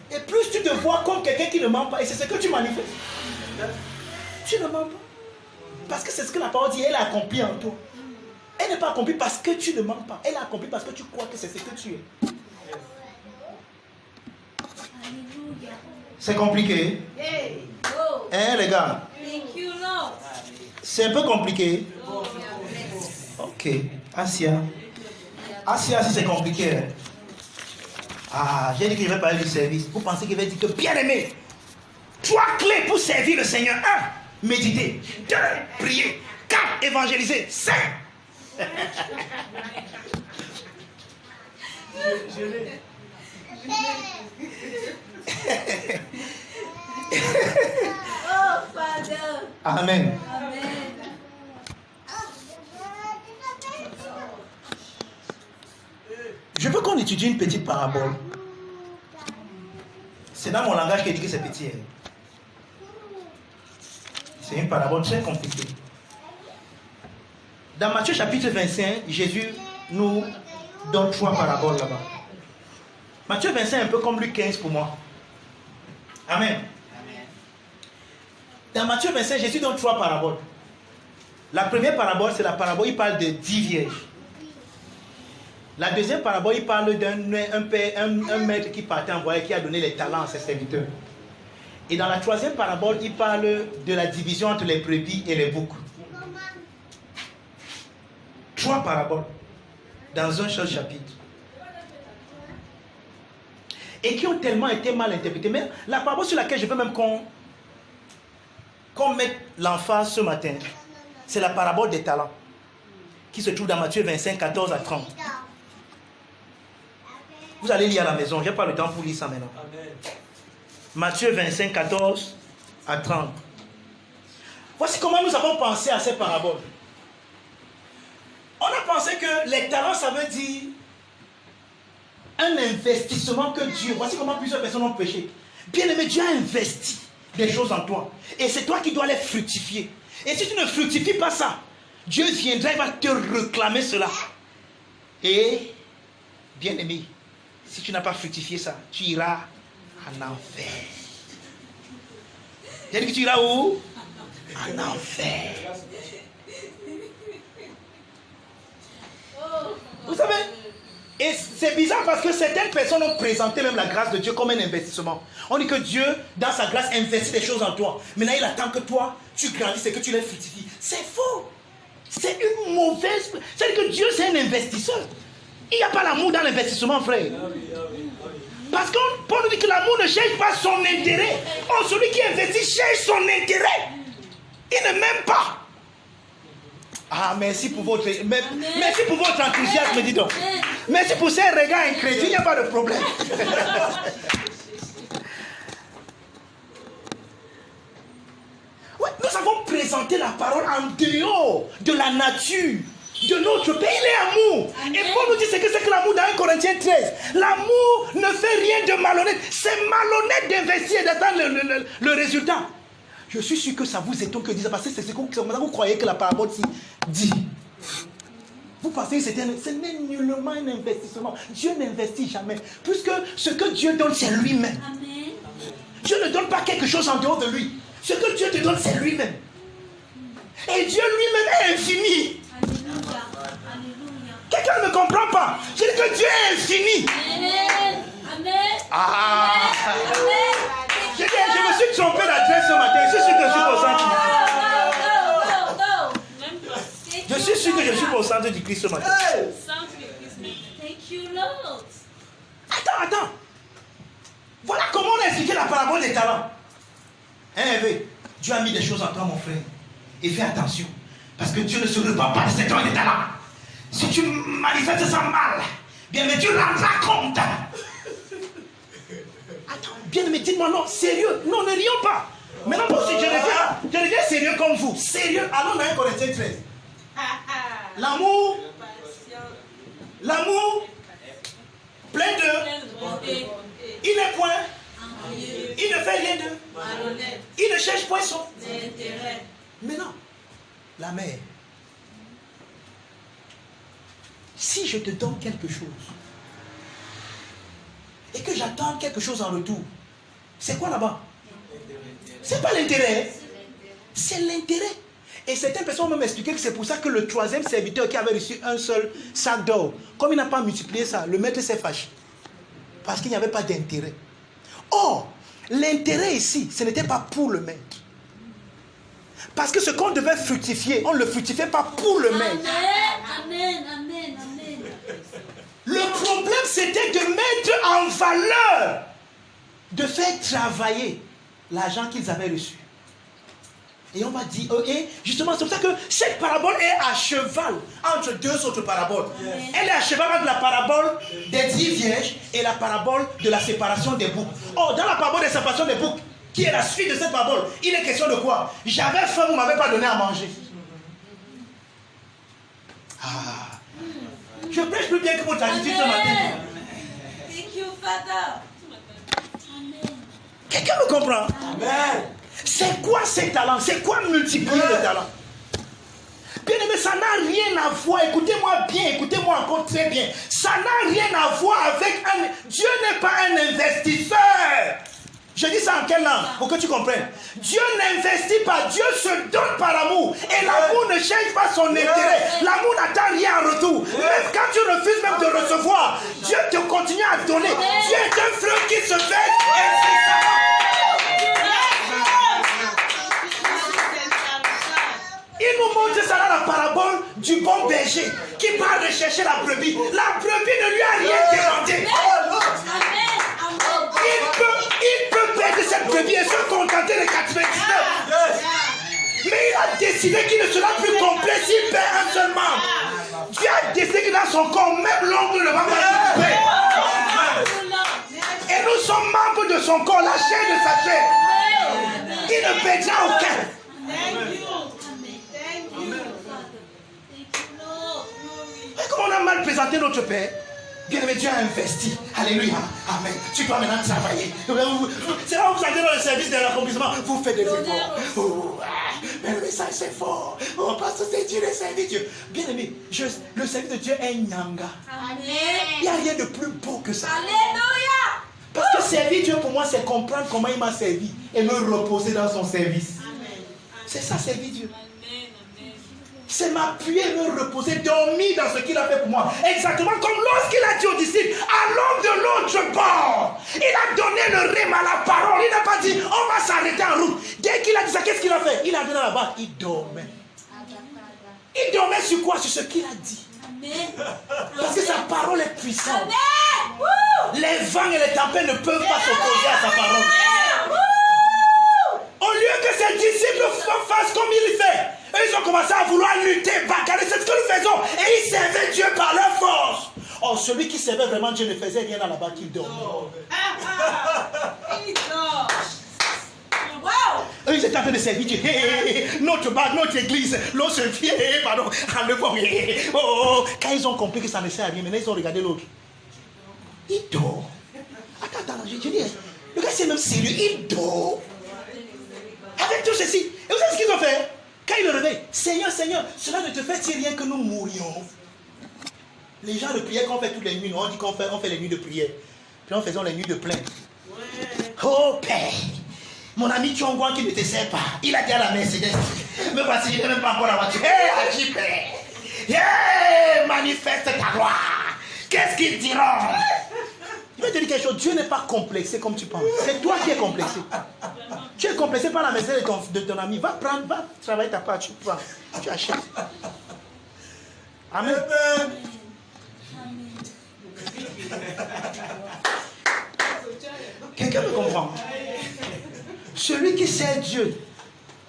Et plus tu te vois comme quelqu'un qui ne ment pas, et c'est ce que tu manifestes. Tu ne mens pas. Parce que c'est ce que la parole dit, elle a accompli en toi. Elle n'est pas accomplie parce que tu ne mens pas. Elle est accomplie parce que tu crois que c'est ce que tu es. Alléluia. C'est compliqué. Oh. Hein les gars? Thank you, Lord. C'est un peu compliqué. Ok. Asia. Asia, si c'est compliqué. Ah, j'ai dit que je vais parler du service. Vous pensez qu'il va dire que bien aimé, 3 clés pour servir le Seigneur. 1. Méditer. 2. Prier. 4. Évangéliser. 5. Je l'ai. Oh, Father. Amen. Amen. Je veux qu'on étudie une petite parabole. C'est dans mon langage qui dit que c'est petit. C'est une parabole très compliquée. Dans Matthieu chapitre 25, Jésus nous donne 3 paraboles là-bas. Matthieu 25 est un peu comme Luc 15 pour moi. Amen. Dans Matthieu 25, Jésus donne 3 paraboles. La première parabole, c'est la parabole, il parle de 10 vierges. La deuxième parabole, il parle d'un maître qui partait en voyage, qui a donné les talents à ses serviteurs. Et dans la troisième parabole, il parle de la division entre les brebis et les boucs. 3 paraboles dans un seul chapitre. Et qui ont tellement été mal interprétées. Mais la parabole sur laquelle je veux même qu'on mette l'emphase ce matin, c'est la parabole des talents, qui se trouve dans Matthieu 25, 14 à 30. Vous allez lire à la maison, je n'ai pas le temps pour lire ça maintenant. Amen. Matthieu 25, 14 à 30. Voici comment nous avons pensé à ces paraboles. On a pensé que les talents, ça veut dire un investissement que Dieu... Voici comment plusieurs personnes ont péché. Bien aimé, Dieu a investi des choses en toi. Et c'est toi qui dois les fructifier. Et si tu ne fructifies pas ça, Dieu viendra et va te réclamer cela. Et, bien aimé, si tu n'as pas fructifié ça, tu iras en enfer. Tu as dit que tu iras où? En enfer. Vous savez, et c'est bizarre parce que certaines personnes ont présenté même la grâce de Dieu comme un investissement. On dit que Dieu, dans sa grâce, investit des choses en toi. Maintenant, il attend que toi, tu grandisses et que tu les fructifies. C'est faux. C'est une mauvaise... C'est-à-dire que Dieu, c'est un investisseur. Il n'y a pas l'amour dans l'investissement, frère. Parce qu'on nous dit que l'amour ne cherche pas son intérêt. Oh, celui qui investit cherche son intérêt. Il ne m'aime pas. Ah, merci pour votre enthousiasme, dis donc. Merci pour ces regards incrédules, il n'y a pas de problème. Ouais, nous présenter la parole en dehors de la nature de notre Père. Il est amour. Amen. Et Paul nous dit ce que c'est que l'amour dans 1 Corinthiens 13. L'amour ne fait rien de malhonnête. C'est malhonnête d'investir et d'attendre le résultat. Je suis sûr que ça vous étonne que je dise, parce que c'est ce que vous croyez que la parabole dit. Vous pensez que ce n'est nullement un investissement. Dieu n'investit jamais. Puisque ce que Dieu donne, c'est lui-même. Amen. Dieu ne donne pas quelque chose en dehors de lui. Ce que Dieu te donne, c'est lui-même. Et Dieu lui-même est infini. Alléluia. Alléluia. Quelqu'un ne me comprend pas. Je dis que Dieu est infini. Amen. Amen. Ah. Amen. Je me suis trompé d'adresse ce matin. Je suis sûr que je suis au centre. Je suis sûr que je suis au centre du Christ ce matin. Thank you, Lord. Attends. Voilà comment on a expliqué la parabole des talents. Hervé, Dieu a mis des choses en toi, mon frère. Et fais attention. Parce que Dieu ne se repart pas de ses dons et des talents. Si tu manifestes ça mal, bien mais Dieu rendra compte. Attends, bien mais dites-moi non, sérieux. Non, ne rions pas. Maintenant, moi aussi, je deviens sérieux comme vous. Sérieux. Allons dans 1 Corinthiens 13. L'amour, plein de, il n'est point, il ne fait rien de, il ne cherche point son intérêt. Maintenant, la mère, si je te donne quelque chose et que j'attends quelque chose en retour, c'est quoi là-bas? C'est pas l'intérêt, c'est l'intérêt. Et certaines personnes m'ont expliqué que c'est pour ça que le troisième serviteur qui avait reçu un seul sac d'or, comme il n'a pas multiplié ça, le maître s'est fâché. Parce qu'il n'y avait pas d'intérêt. Or, l'intérêt ici, ce n'était pas pour le maître. Parce que ce qu'on devait fructifier, on ne le fructifiait pas pour le maître. Amen. Amen. Amen. Le problème, c'était de mettre en valeur, de faire travailler l'argent qu'ils avaient reçu. Et on va dire, et justement, c'est pour ça que cette parabole est à cheval entre deux autres paraboles. Yes. Elle est à cheval entre la parabole des 10 vierges et la parabole de la séparation des boucs. Or, dans la parabole de la séparation des boucs, qui est la suite de cette parabole, il est question de quoi? J'avais faim, vous ne m'avez pas donné à manger. Ah. Je prêche plus bien que votre attitude ce matin. Thank you, Father. Quelqu'un me comprend? Amen. C'est quoi ces talents? C'est quoi multiplier les talents? Bien aimé, ça n'a rien à voir. Écoutez-moi bien, écoutez-moi encore très bien. Ça n'a rien à voir avec un... Dieu n'est pas un investisseur. Je dis ça en quelle langue? Pour que tu comprennes. Dieu n'investit pas. Dieu se donne par amour. Et l'amour ne cherche pas son intérêt. L'amour n'attend rien en retour. Même quand tu refuses même de recevoir, Dieu te continue à donner. Dieu est un fleuve qui se fait incessamment. Il nous montre ça dans la parabole du bon berger qui part rechercher la brebis. La brebis ne lui a rien demandé. Il peut perdre cette brebis et se contenter de 99. Mais il a décidé qu'il ne sera plus complet s'il perd un seul membre. Dieu a décidé que dans son corps, même l'ongle ne va pas s'occuper. Et nous sommes membres de son corps, la chair de sa chair. Il ne perdra aucun. Et comme on a mal présenté notre Père, bien-aimé, Dieu a investi. Alléluia. Amen. Tu dois maintenant travailler. C'est là où vous allez dans le service de l'accomplissement. Vous faites des efforts. Oh, bien-aimé, ça c'est fort. Oh, parce que c'est Dieu, le service de Dieu. Bien-aimé, le service de Dieu est nyanga. Amen. Il n'y a rien de plus beau que ça. Alléluia. Parce que servir Dieu pour moi, c'est comprendre comment il m'a servi et me reposer dans son service. Amen. C'est ça, servir Dieu. C'est m'appuyer, me reposer, dormir dans ce qu'il a fait pour moi. Exactement comme lorsqu'il a dit aux disciples, allons de l'autre bord. Il a donné le rime à la parole. Il n'a pas dit, on va s'arrêter en route. Dès qu'il a dit ça, qu'est-ce qu'il a fait? Il a donné là-bas, il dormait. Il dormait sur quoi? Sur ce qu'il a dit. Amen. Parce que sa parole est puissante. Amen. Les vents et les tempêtes ne peuvent pas s'opposer à sa parole. Au lieu que ses disciples fassent comme il fait, ils ont commencé à vouloir lutter, bagarrer. C'est ce que nous faisons. Et ils servaient Dieu par leur force. Or, celui qui servait vraiment Dieu ne faisait rien dans là-bas qu'il dormait. Eux, ils étaient en train de servir Dieu. Notre église, l'on se vient, pardon, enlevons. Quand ils ont compris que ça ne sert à rien, maintenant ils ont regardé l'autre. Il dort. Attends, je dis, le gars c'est même sérieux, il dort. Avec tout ceci. Et vous savez ce qu'ils ont fait? Quand ils le réveillent, Seigneur, cela ne te fait-il rien que nous mourions? Les gens de prière qu'on fait toutes les nuits, on dit qu'on fait les nuits de prière. Puis on faisait les nuits de plainte. Oh Père, mon ami Tchongwan qui ne te sert pas, il a dit à la Mercedes, me voici, il n'est même pas encore la voiture. Agis Père, manifeste ta gloire. Qu'est-ce qu'ils diront? Je vais te dire quelque chose, Dieu n'est pas complexé comme tu penses. C'est toi qui es complexé. Tu es complexé par la Mercedes de ton ami. Va travailler ta part, tu prends, tu achètes. Amen. Quelqu'un me comprend? Celui qui sert Dieu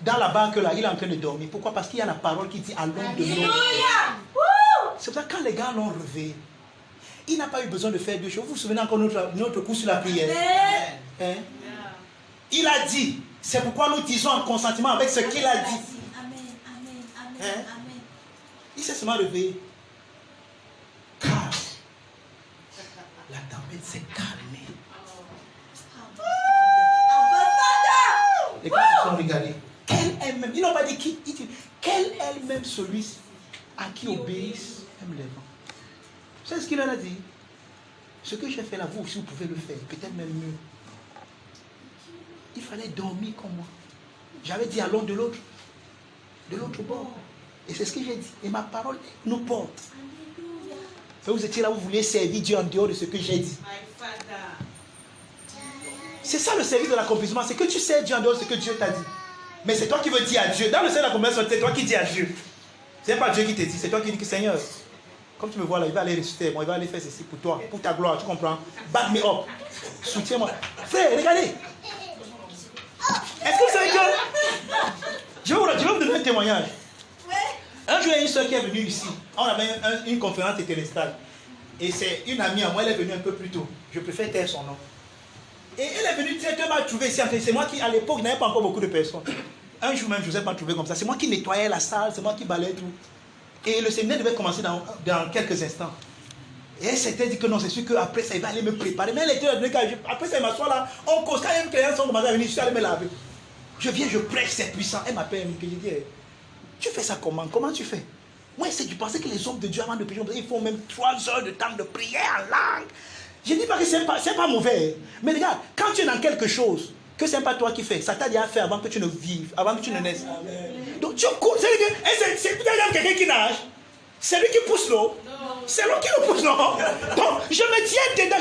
dans la banque là, il est en train de dormir. Pourquoi? Parce qu'il y a la parole qui dit à l'homme de l'eau. C'est pour ça que quand les gars l'ont relevé, il n'a pas eu besoin de faire deux choses. Vous vous souvenez encore de notre coup sur la prière? Hein? Il a dit. C'est pourquoi nous disons en consentement avec ce qu'il a dit. Hein? Il s'est seulement levé. Car la tempête s'est calmée. Les gars se sont regardés. Quel elle-même, ils n'ont pas dit qui, ils disent, quel elle-même celui à qui obéissent aime les vents. Vous savez ce qu'il leur a dit? Ce que j'ai fait là, vous aussi vous pouvez le faire, peut-être même mieux. Il fallait dormir comme moi. J'avais dit allons de l'autre bord. Et c'est ce que j'ai dit. Et ma parole nous porte. Vous étiez là, vous vouliez servir Dieu en dehors de ce que j'ai dit. C'est ça le service de l'accomplissement, c'est que tu sers Dieu en dehors de ce que Dieu t'a dit. Mais c'est toi qui veux dire à Dieu. Dans le service de l'accomplissement, c'est toi qui dis à Dieu. C'est pas Dieu qui te dit, c'est toi qui dis que Seigneur, comme tu me vois là, il va aller ressusciter, moi il va aller faire ceci pour toi, pour ta gloire, tu comprends? Back me up. Soutiens-moi. Frère, regardez. Est-ce que vous savez que... Je vais vous donner un témoignage. Un jour, il y a une soeur qui est venue ici. On avait une conférence interestale. Et c'est une amie à moi, elle est venue un peu plus tôt. Je préfère taire son nom. Et elle est venue directement trouver ici. C'est moi qui, à l'époque, n'avais pas encore beaucoup de personnes. Un jour même, Joseph m'a trouvé comme ça. C'est moi qui nettoyais la salle, c'est moi qui balayais tout. Et le séminaire devait commencer dans quelques instants. Et elle s'était dit que non, c'est sûr qu'après ça, il va aller me préparer. Mais elle était là, après ça, il m'assoit là, on cause. Quand même quelqu'un sont commencé à venir, je suis allé me laver. Je viens, je prêche, c'est puissant. Elle m'appelle, je dis, tu fais ça comment? Comment tu fais? Moi, c'est du penser que les hommes de Dieu, avant de prier, ils font même 3 heures de temps de prière en langue. Je ne dis pas que c'est pas mauvais. Mais regarde, quand tu es dans quelque chose, que ce n'est pas toi qui fais, ça t'a déjà fait avant que tu ne vives, avant que tu ne naisses. Donc tu cours, c'est peut-être quelqu'un qui nage. C'est lui qui pousse l'eau. C'est l'eau qui le pousse, non? Donc, je me tiens dedans.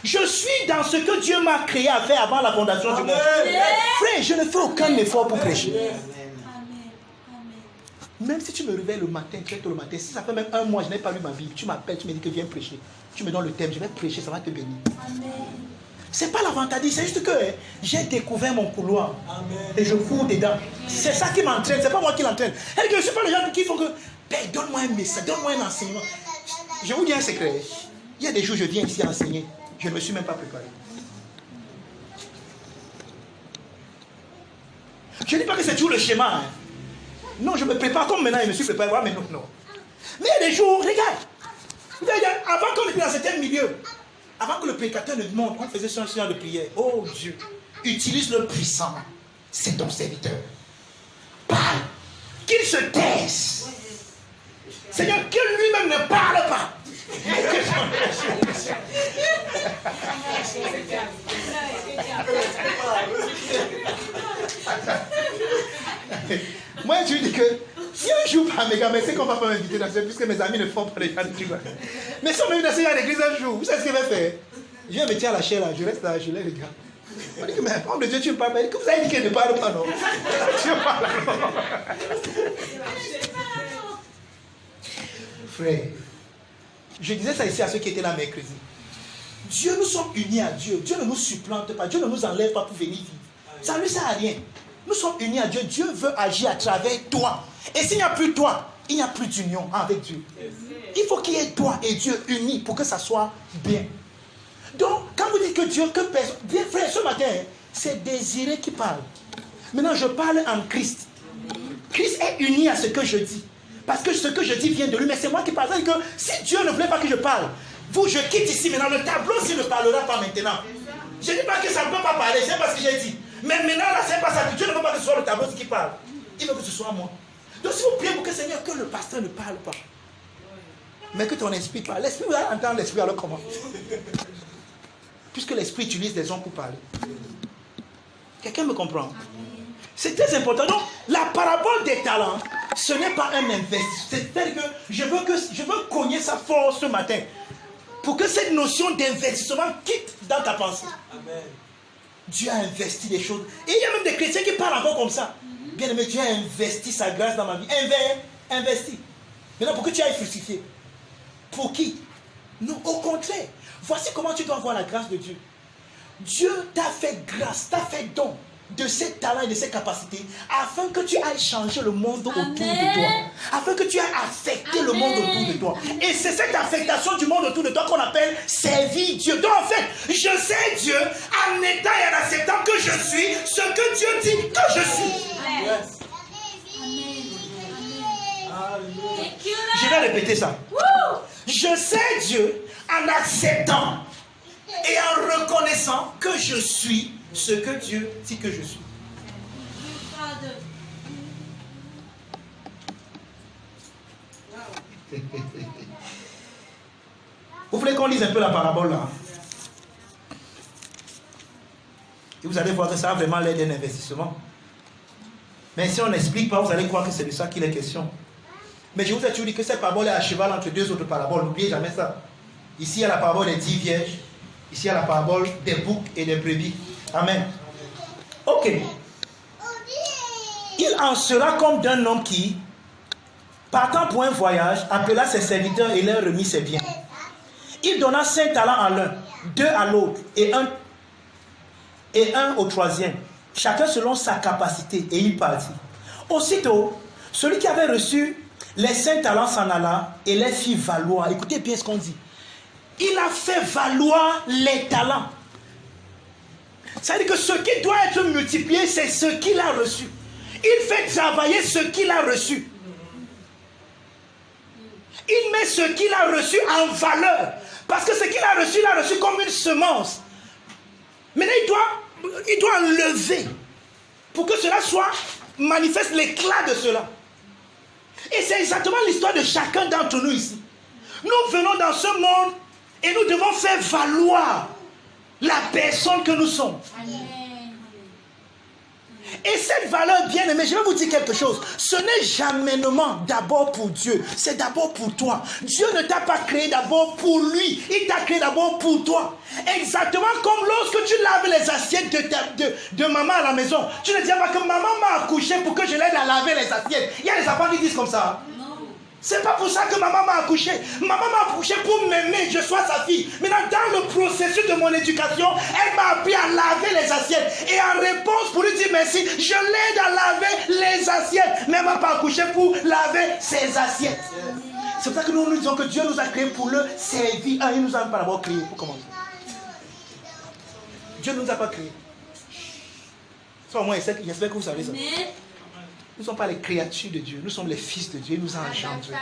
Je suis dans ce que Dieu m'a créé à faire avant la fondation du monde. Frère, je ne fais aucun effort pour prêcher. Même si tu me réveilles le matin, très tôt le matin, si ça fait même 1 mois, je n'ai pas lu ma Bible, tu m'appelles, tu me dis que viens prêcher. Tu me donnes le thème, je vais prêcher, ça va te bénir. C'est pas l'avantage, c'est juste que j'ai découvert mon couloir. Et je cours dedans. C'est ça qui m'entraîne, c'est pas moi qui l'entraîne. Et je ne suis pas les gens qui font que, Père, donne-moi un message, donne-moi un enseignement. Je vous dis un secret. Il y a des jours, je viens ici enseigner. Je ne me suis même pas préparé. Je ne dis pas que c'est toujours le schéma. Hein. Non, je me prépare comme maintenant, je me suis préparé. Mais non. Mais il y a des jours, regarde. Avant qu'on était dans certains milieux, avant que le prédicateur ne monte, on faisait un signal de prière. Oh Dieu, utilise le puissant. C'est ton serviteur. Parle. Qu'il se taise. Seigneur, que lui-même ne parle pas. Moi, je dis que si un jour par mes gars, mais c'est qu'on va pas m'inviter dans ce puisque mes amis ne font pas les gens de Dieu. Mais si on m'invite dans ce genre d'église un jour, vous savez ce qu'il va faire? Je viens me tirer à la chair là, je reste là, je les regarde. On dit que, mais homme de Dieu, tu ne parles pas. Que vous avez dit qu'elle ne parle pas, non? Tu parles, non? Frère, je disais ça ici à ceux qui étaient là mercredi. Dieu, nous sommes unis à Dieu. Dieu ne nous supplante pas. Dieu ne nous enlève pas pour venir vivre. Ça ne lui sert à rien. Nous sommes unis à Dieu. Dieu veut agir à travers toi. Et s'il n'y a plus toi, il n'y a plus d'union avec Dieu. Il faut qu'il y ait toi et Dieu unis pour que ça soit bien. Donc, quand vous dites que Dieu, que personne... Bien frère, ce matin, c'est Désiré qui parle. Maintenant, je parle en Christ. Christ est uni à ce que je dis. Parce que ce que je dis vient de lui. Mais c'est moi qui parle. C'est-à-dire que si Dieu ne voulait pas que je parle, je quitte ici maintenant. Le tableau, s'il ne parlera pas maintenant. Je ne dis pas que ça ne peut pas parler. C'est pas ce que j'ai dit. Mais maintenant, là, c'est pas ça. Dieu ne veut pas que ce soit le tableau qui parle. Il veut que ce soit moi. Donc, si vous priez pour que Seigneur, que le pasteur ne parle pas. Mais que ton esprit parle. L'esprit va entendre l'esprit, alors comment? Puisque l'esprit utilise des hommes pour parler. Quelqu'un me comprend? C'est très important. Donc, la parabole des talents, ce n'est pas un investissement. C'est-à-dire que je veux cogner ça fort ce matin. Pour que cette notion d'investissement quitte dans ta pensée. Amen. Dieu a investi des choses. Et il y a même des chrétiens qui parlent encore comme ça. Bien aimé, Dieu a investi sa grâce dans ma vie. Investi. Maintenant, pour que tu ailles fructifier. Pour qui? Non, au contraire. Voici comment tu dois voir la grâce de Dieu. Dieu t'a fait grâce, t'a fait don de ses talents et de ses capacités afin que tu ailles changer le monde autour de toi. Afin que tu ailles affecter le monde autour de toi. Et c'est cette affectation du monde autour de toi qu'on appelle servir Dieu. Donc en fait, je sers Dieu en étant et en acceptant que je suis ce que Dieu dit que je suis. Yes. Je vais répéter ça. Je sers Dieu en acceptant et en reconnaissant que je suis ce que Dieu dit que je suis. Vous voulez qu'on lise un peu la parabole là? Et vous allez voir que ça a vraiment l'air d'un investissement. Mais si on n'explique pas, vous allez croire que c'est de ça qu'il est question. Mais je vous ai toujours dit que cette parabole est à cheval entre deux autres paraboles. N'oubliez jamais ça. Ici, il y a la parabole des 10 vierges. Ici, il y a la parabole des boucs et des brebis. Amen. Ok. Il en sera comme d'un homme qui, partant pour un voyage, appela ses serviteurs et leur remit ses biens. Il donna 5 talents à l'un, 2 à l'autre et un au troisième, chacun selon sa capacité, et il partit. Aussitôt, celui qui avait reçu les 5 talents s'en alla et les fit valoir. Écoutez bien ce qu'on dit. Il a fait valoir les talents. Ça veut dire que ce qui doit être multiplié, c'est ce qu'il a reçu. Il fait travailler ce qu'il a reçu. Il met ce qu'il a reçu en valeur. Parce que ce qu'il a reçu comme une semence. Maintenant, il doit enlever pour que cela soit manifeste l'éclat de cela. Et c'est exactement l'histoire de chacun d'entre nous ici. Nous venons dans ce monde et nous devons faire valoir la personne que nous sommes. Amen. Et cette valeur bien-aimée, je vais vous dire quelque chose. Ce n'est jamais d'abord pour Dieu. C'est d'abord pour toi. Dieu ne t'a pas créé d'abord pour lui. Il t'a créé d'abord pour toi. Exactement comme lorsque tu laves les assiettes de maman à la maison. Tu ne dis pas que maman m'a accouché pour que je l'aide à laver les assiettes. Il y a des enfants qui disent comme ça. C'est pas pour ça que maman m'a accouché. Maman m'a accouché pour m'aimer, je sois sa fille. Maintenant, dans le processus de mon éducation, elle m'a appris à laver les assiettes. Et en réponse, pour lui dire merci, je l'aide à laver les assiettes. Mais elle m'a pas accouché pour laver ses assiettes. C'est pour ça que nous disons que Dieu nous a créés pour le servir. Il nous a pas d'abord créé pour commencer. Dieu ne nous a pas créés. Soit moi, j'espère que vous savez ça. Nous ne sommes pas les créatures de Dieu. Nous sommes les fils de Dieu. Il nous a engendrés.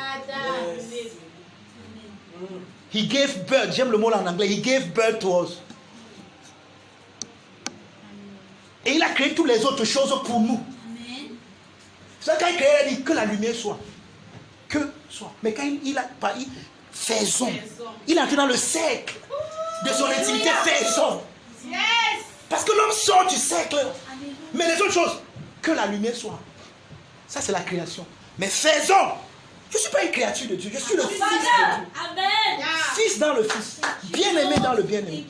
He gave birth. J'aime le mot là en anglais. He gave birth to us. Et il a créé toutes les autres choses pour nous. C'est ça quand il créé, il a dit que la lumière soit. Que soit. Mais quand il a parlé, faisons. Il est entré dans le cercle de son intimité. Faisons. Parce que l'homme sort du cercle. Mais les autres choses, que la lumière soit. Ça, c'est la création. Mais faisons. Je ne suis pas une créature de Dieu. Je suis le Fils de Dieu. Amen. Fils dans le Fils. Bien-aimé dans le bien-aimé.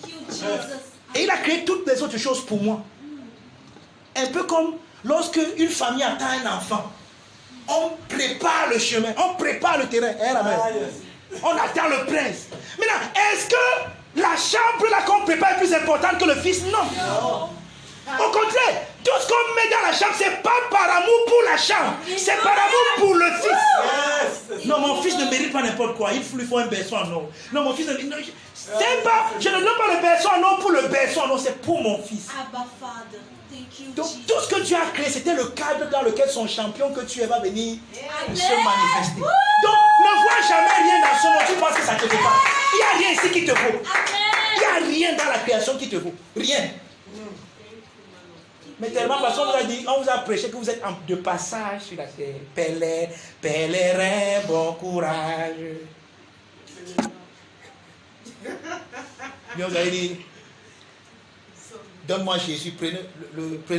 Et il a créé toutes les autres choses pour moi. Un peu comme lorsque une famille attend un enfant. On prépare le chemin. On prépare le terrain. On attend le prince. Maintenant, est-ce que la chambre là qu'on prépare est plus importante que le Fils? Non. Au contraire, Tout ce qu'on met dans la chambre, c'est pas par amour pour la chambre, c'est par amour pour le fils. Non, mon fils ne mérite pas n'importe quoi. Il lui faut un berceau en or. Non, mon fils ne mérite pas. Je ne donne pas le berceau en or pour le berceau en or, c'est pour mon fils. Abba Father, thank you, Donc, Jesus. tout ce que Dieu a créé, c'était le cadre dans lequel son champion que tu es va venir se manifester. Donc, ne vois jamais rien dans ce monde. Tu penses que ça te fait pas. Il n'y a rien ici qui te vaut. Il n'y a rien dans la création qui te vaut. Rien. Mais tellement parce qu'on vous a dit, on vous a prêché que vous êtes de passage sur la terre. Pèlerin, bon courage. Bien, vous avez dit, donne-moi Jésus, prenez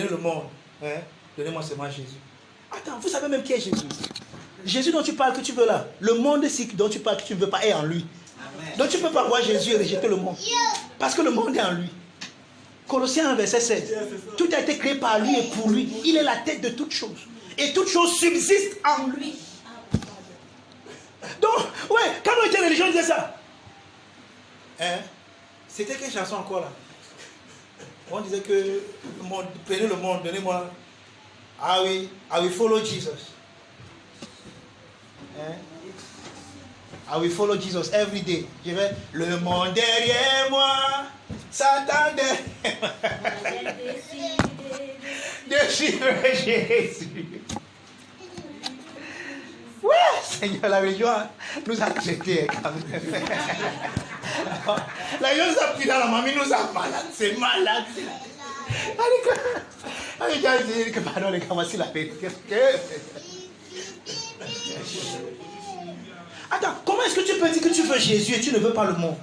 le monde. Hein? Donnez-moi seulement Jésus. Attends, vous savez même qui est Jésus? Jésus dont tu parles que tu veux là. Le monde dont tu parles que tu ne veux pas est en lui. Amen. Donc tu ne peux pas voir Jésus et rejeter le monde. Parce que le monde est en lui. Colossiens 1, verset 16. Tout a été créé par lui et pour lui. Il est la tête de toutes choses. Et toutes choses subsistent en lui. Donc, ouais, quand on était religion, on disait ça. Hein? C'était quelle chanson encore là? On disait que prenez le monde, donnez-moi. I will follow Jesus. Hein? I will follow Jesus every day. Je vais, le monde derrière moi, Satan derrière. De suivre Jésus. Ouais, Seigneur, la religion nous a traités quand même. La religion nous a pris dans la mamie, nous a malade. C'est malade. Allez, pardon, les gars, voici la paix. Attends, comment est-ce que tu peux dire que tu veux Jésus et tu ne veux pas le monde?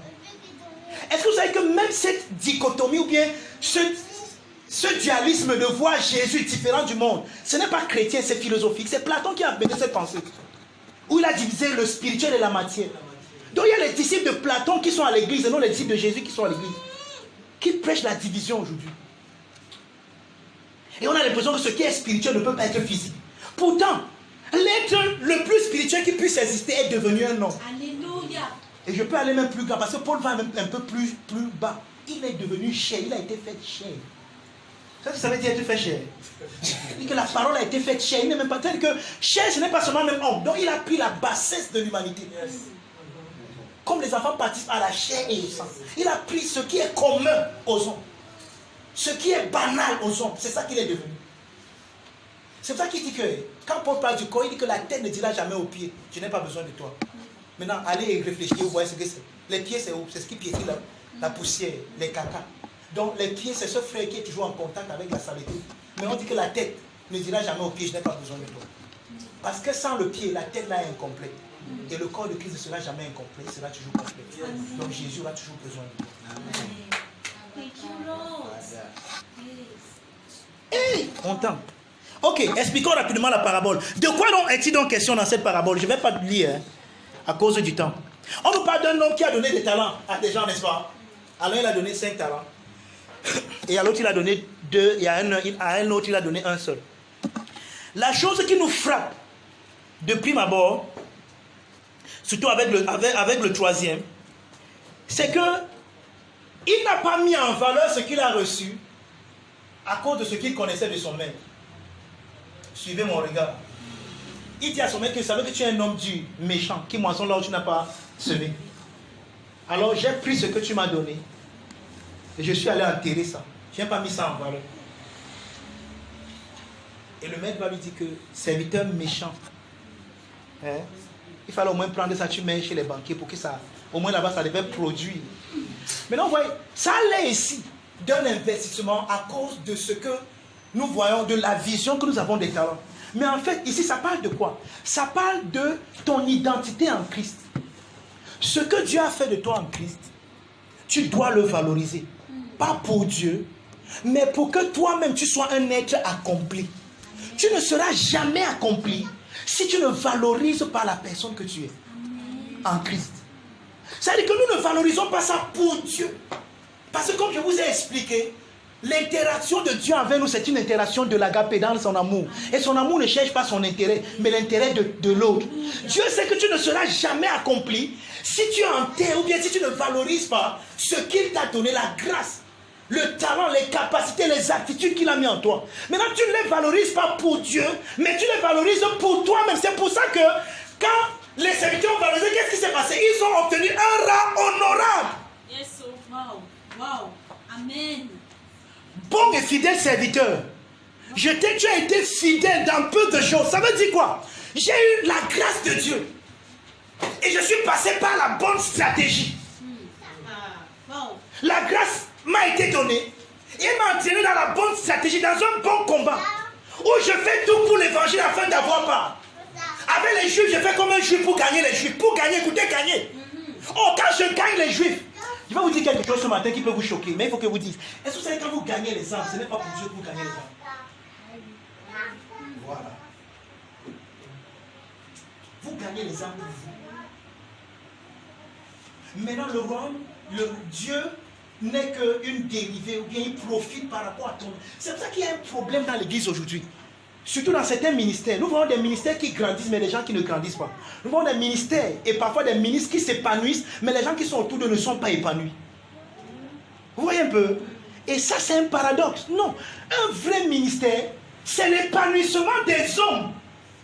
Est-ce que vous savez que même cette dichotomie ou bien ce dualisme de voir Jésus différent du monde, ce n'est pas chrétien, c'est philosophique. C'est Platon qui a amené cette pensée. Où il a divisé le spirituel et la matière. Donc il y a les disciples de Platon qui sont à l'église et non les disciples de Jésus qui sont à l'église. Qui prêchent la division aujourd'hui. Et on a l'impression que ce qui est spirituel ne peut pas être physique. Pourtant, l'être le plus spirituel qui puisse exister est devenu un homme. Alléluia. Et je peux aller même plus grand parce que Paul va même un peu plus bas. Il est devenu chair, il a été fait chair. Ça veut dire être fait chair. Il dit que la parole a été faite chair. Il n'est même pas tel que chair, ce n'est pas seulement même homme. Donc il a pris la bassesse de l'humanité. Comme les enfants participent à la chair et au sang. Il a pris ce qui est commun aux hommes. Ce qui est banal aux hommes. C'est ça qu'il est devenu. C'est pour ça qu'il dit que quand Paul parle du corps, il dit que la tête ne dira jamais aux pieds, je n'ai pas besoin de toi. Maintenant, allez réfléchir, vous voyez ce que c'est. Les pieds, c'est où? C'est ce qui piétine la poussière, les caca. Donc les pieds, c'est ce frère qui est toujours en contact avec la saleté. Mais on dit que la tête ne dira jamais aux pieds, je n'ai pas besoin de toi. Parce que sans le pied, la tête là est incomplète. Et le corps de Christ ne sera jamais incomplet, il sera toujours complet. Donc Jésus aura toujours besoin de toi. Thank you, Lord. Hey, on tente. Ok, expliquons rapidement la parabole. De quoi donc est-il donc question dans cette parabole? Je ne vais pas lire à cause du temps. On nous parle d'un homme qui a donné des talents à des gens, n'est-ce pas? À l'un, il a donné 5 talents. Et à l'autre, il a donné 2. Et à un autre, il a donné 1 seul. La chose qui nous frappe de prime abord, surtout avec le troisième, c'est que il n'a pas mis en valeur ce qu'il a reçu à cause de ce qu'il connaissait de son maître. Suivez mon regard. Il dit à son maître que savait que tu es un homme dur, méchant, qui moissonne là où tu n'as pas semé. Alors j'ai pris ce que tu m'as donné et je suis allé enterrer ça. Je n'ai pas mis ça en valeur. Et le maître va lui dire que serviteur méchant, hein, il fallait au moins prendre ça, tu mets chez les banquiers pour que ça, au moins là-bas ça devait produire. Maintenant vous voyez, ça allait ici d'un investissement à cause de ce que nous voyons, de la vision que nous avons des talents. Mais en fait, ici, ça parle de quoi? Ça parle de ton identité en Christ. Ce que Dieu a fait de toi en Christ, tu dois le valoriser. Pas pour Dieu, mais pour que toi-même, tu sois un être accompli. Tu ne seras jamais accompli si tu ne valorises pas la personne que tu es en Christ. C'est-à-dire que nous ne valorisons pas ça pour Dieu. Parce que comme je vous ai expliqué, l'interaction de Dieu envers nous, c'est une interaction de l'agapé dans son amour. Et son amour ne cherche pas son intérêt, mais l'intérêt de l'autre. Dieu sait que tu ne seras jamais accompli si tu enterres ou bien si tu ne valorises pas ce qu'il t'a donné, la grâce le talent, les capacités, les attitudes qu'il a mis en toi. Maintenant, tu ne les valorises pas pour Dieu, mais tu les valorises pour toi-même. C'est pour ça que quand les serviteurs ont valorisé, qu'est-ce qui s'est passé? Ils ont obtenu un rang honorable. Yes, oh, wow. Wow. Amen. Bon et fidèle serviteur, tu as été fidèle dans peu de choses. Ça veut dire quoi? J'ai eu la grâce de Dieu. Et je suis passé par la bonne stratégie. Wow. La grâce m'a été donnée. Et elle m'a entraîné dans la bonne stratégie, dans un bon combat. Où je fais tout pour l'évangile afin d'avoir part. Avec les Juifs, je fais comme un Juif pour gagner les Juifs. Pour gagner, écoutez, gagner. Oh, quand je gagne les Juifs, je vais vous dire quelque chose ce matin qui peut vous choquer. Mais il faut que vous disiez, est-ce que vous savez quand vous gagnez les âmes, ce n'est pas pour Dieu que vous gagnez les âmes. Voilà. Vous gagnez les âmes pour vous. Maintenant, le royaume, le Dieu n'est qu'une dérivée ou bien il profite par rapport à ton... C'est pour ça qu'il y a un problème dans l'église aujourd'hui. Surtout dans certains ministères. Nous voyons des ministères qui grandissent, mais des gens qui ne grandissent pas. Nous voyons des ministères et parfois des ministres qui s'épanouissent, mais les gens qui sont autour d'eux ne sont pas épanouis. Vous voyez un peu? Et ça, c'est un paradoxe. Non. Un vrai ministère, c'est l'épanouissement des hommes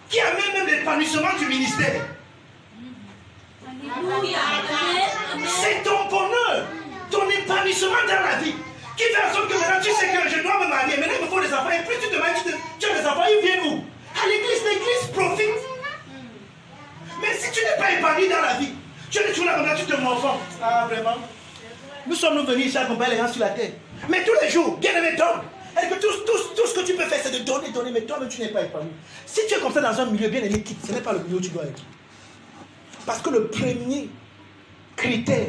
qui amène même l'épanouissement du ministère. Alléluia. Amen. C'est ton bonheur, ton épanouissement dans la vie qui fait en sorte que maintenant tu sais que je dois me marier, maintenant il me faut des enfants, et plus tu te maries, tu as des enfants, ils viennent où? À l'église profite. Mais si tu n'es pas épanoui dans la vie, tu es toujours là comme ça, tu te morfonds. Ah vraiment? Nous sommes venus ici accompagner les gens sur la terre. Mais tous les jours, bien aimé, donne. Et que tout ce que tu peux faire, c'est de donner, mais toi-même tu n'es pas épanoui. Si tu es comme ça dans un milieu bien aimé, quitte, ce n'est pas le milieu où tu dois être. Parce que le premier critère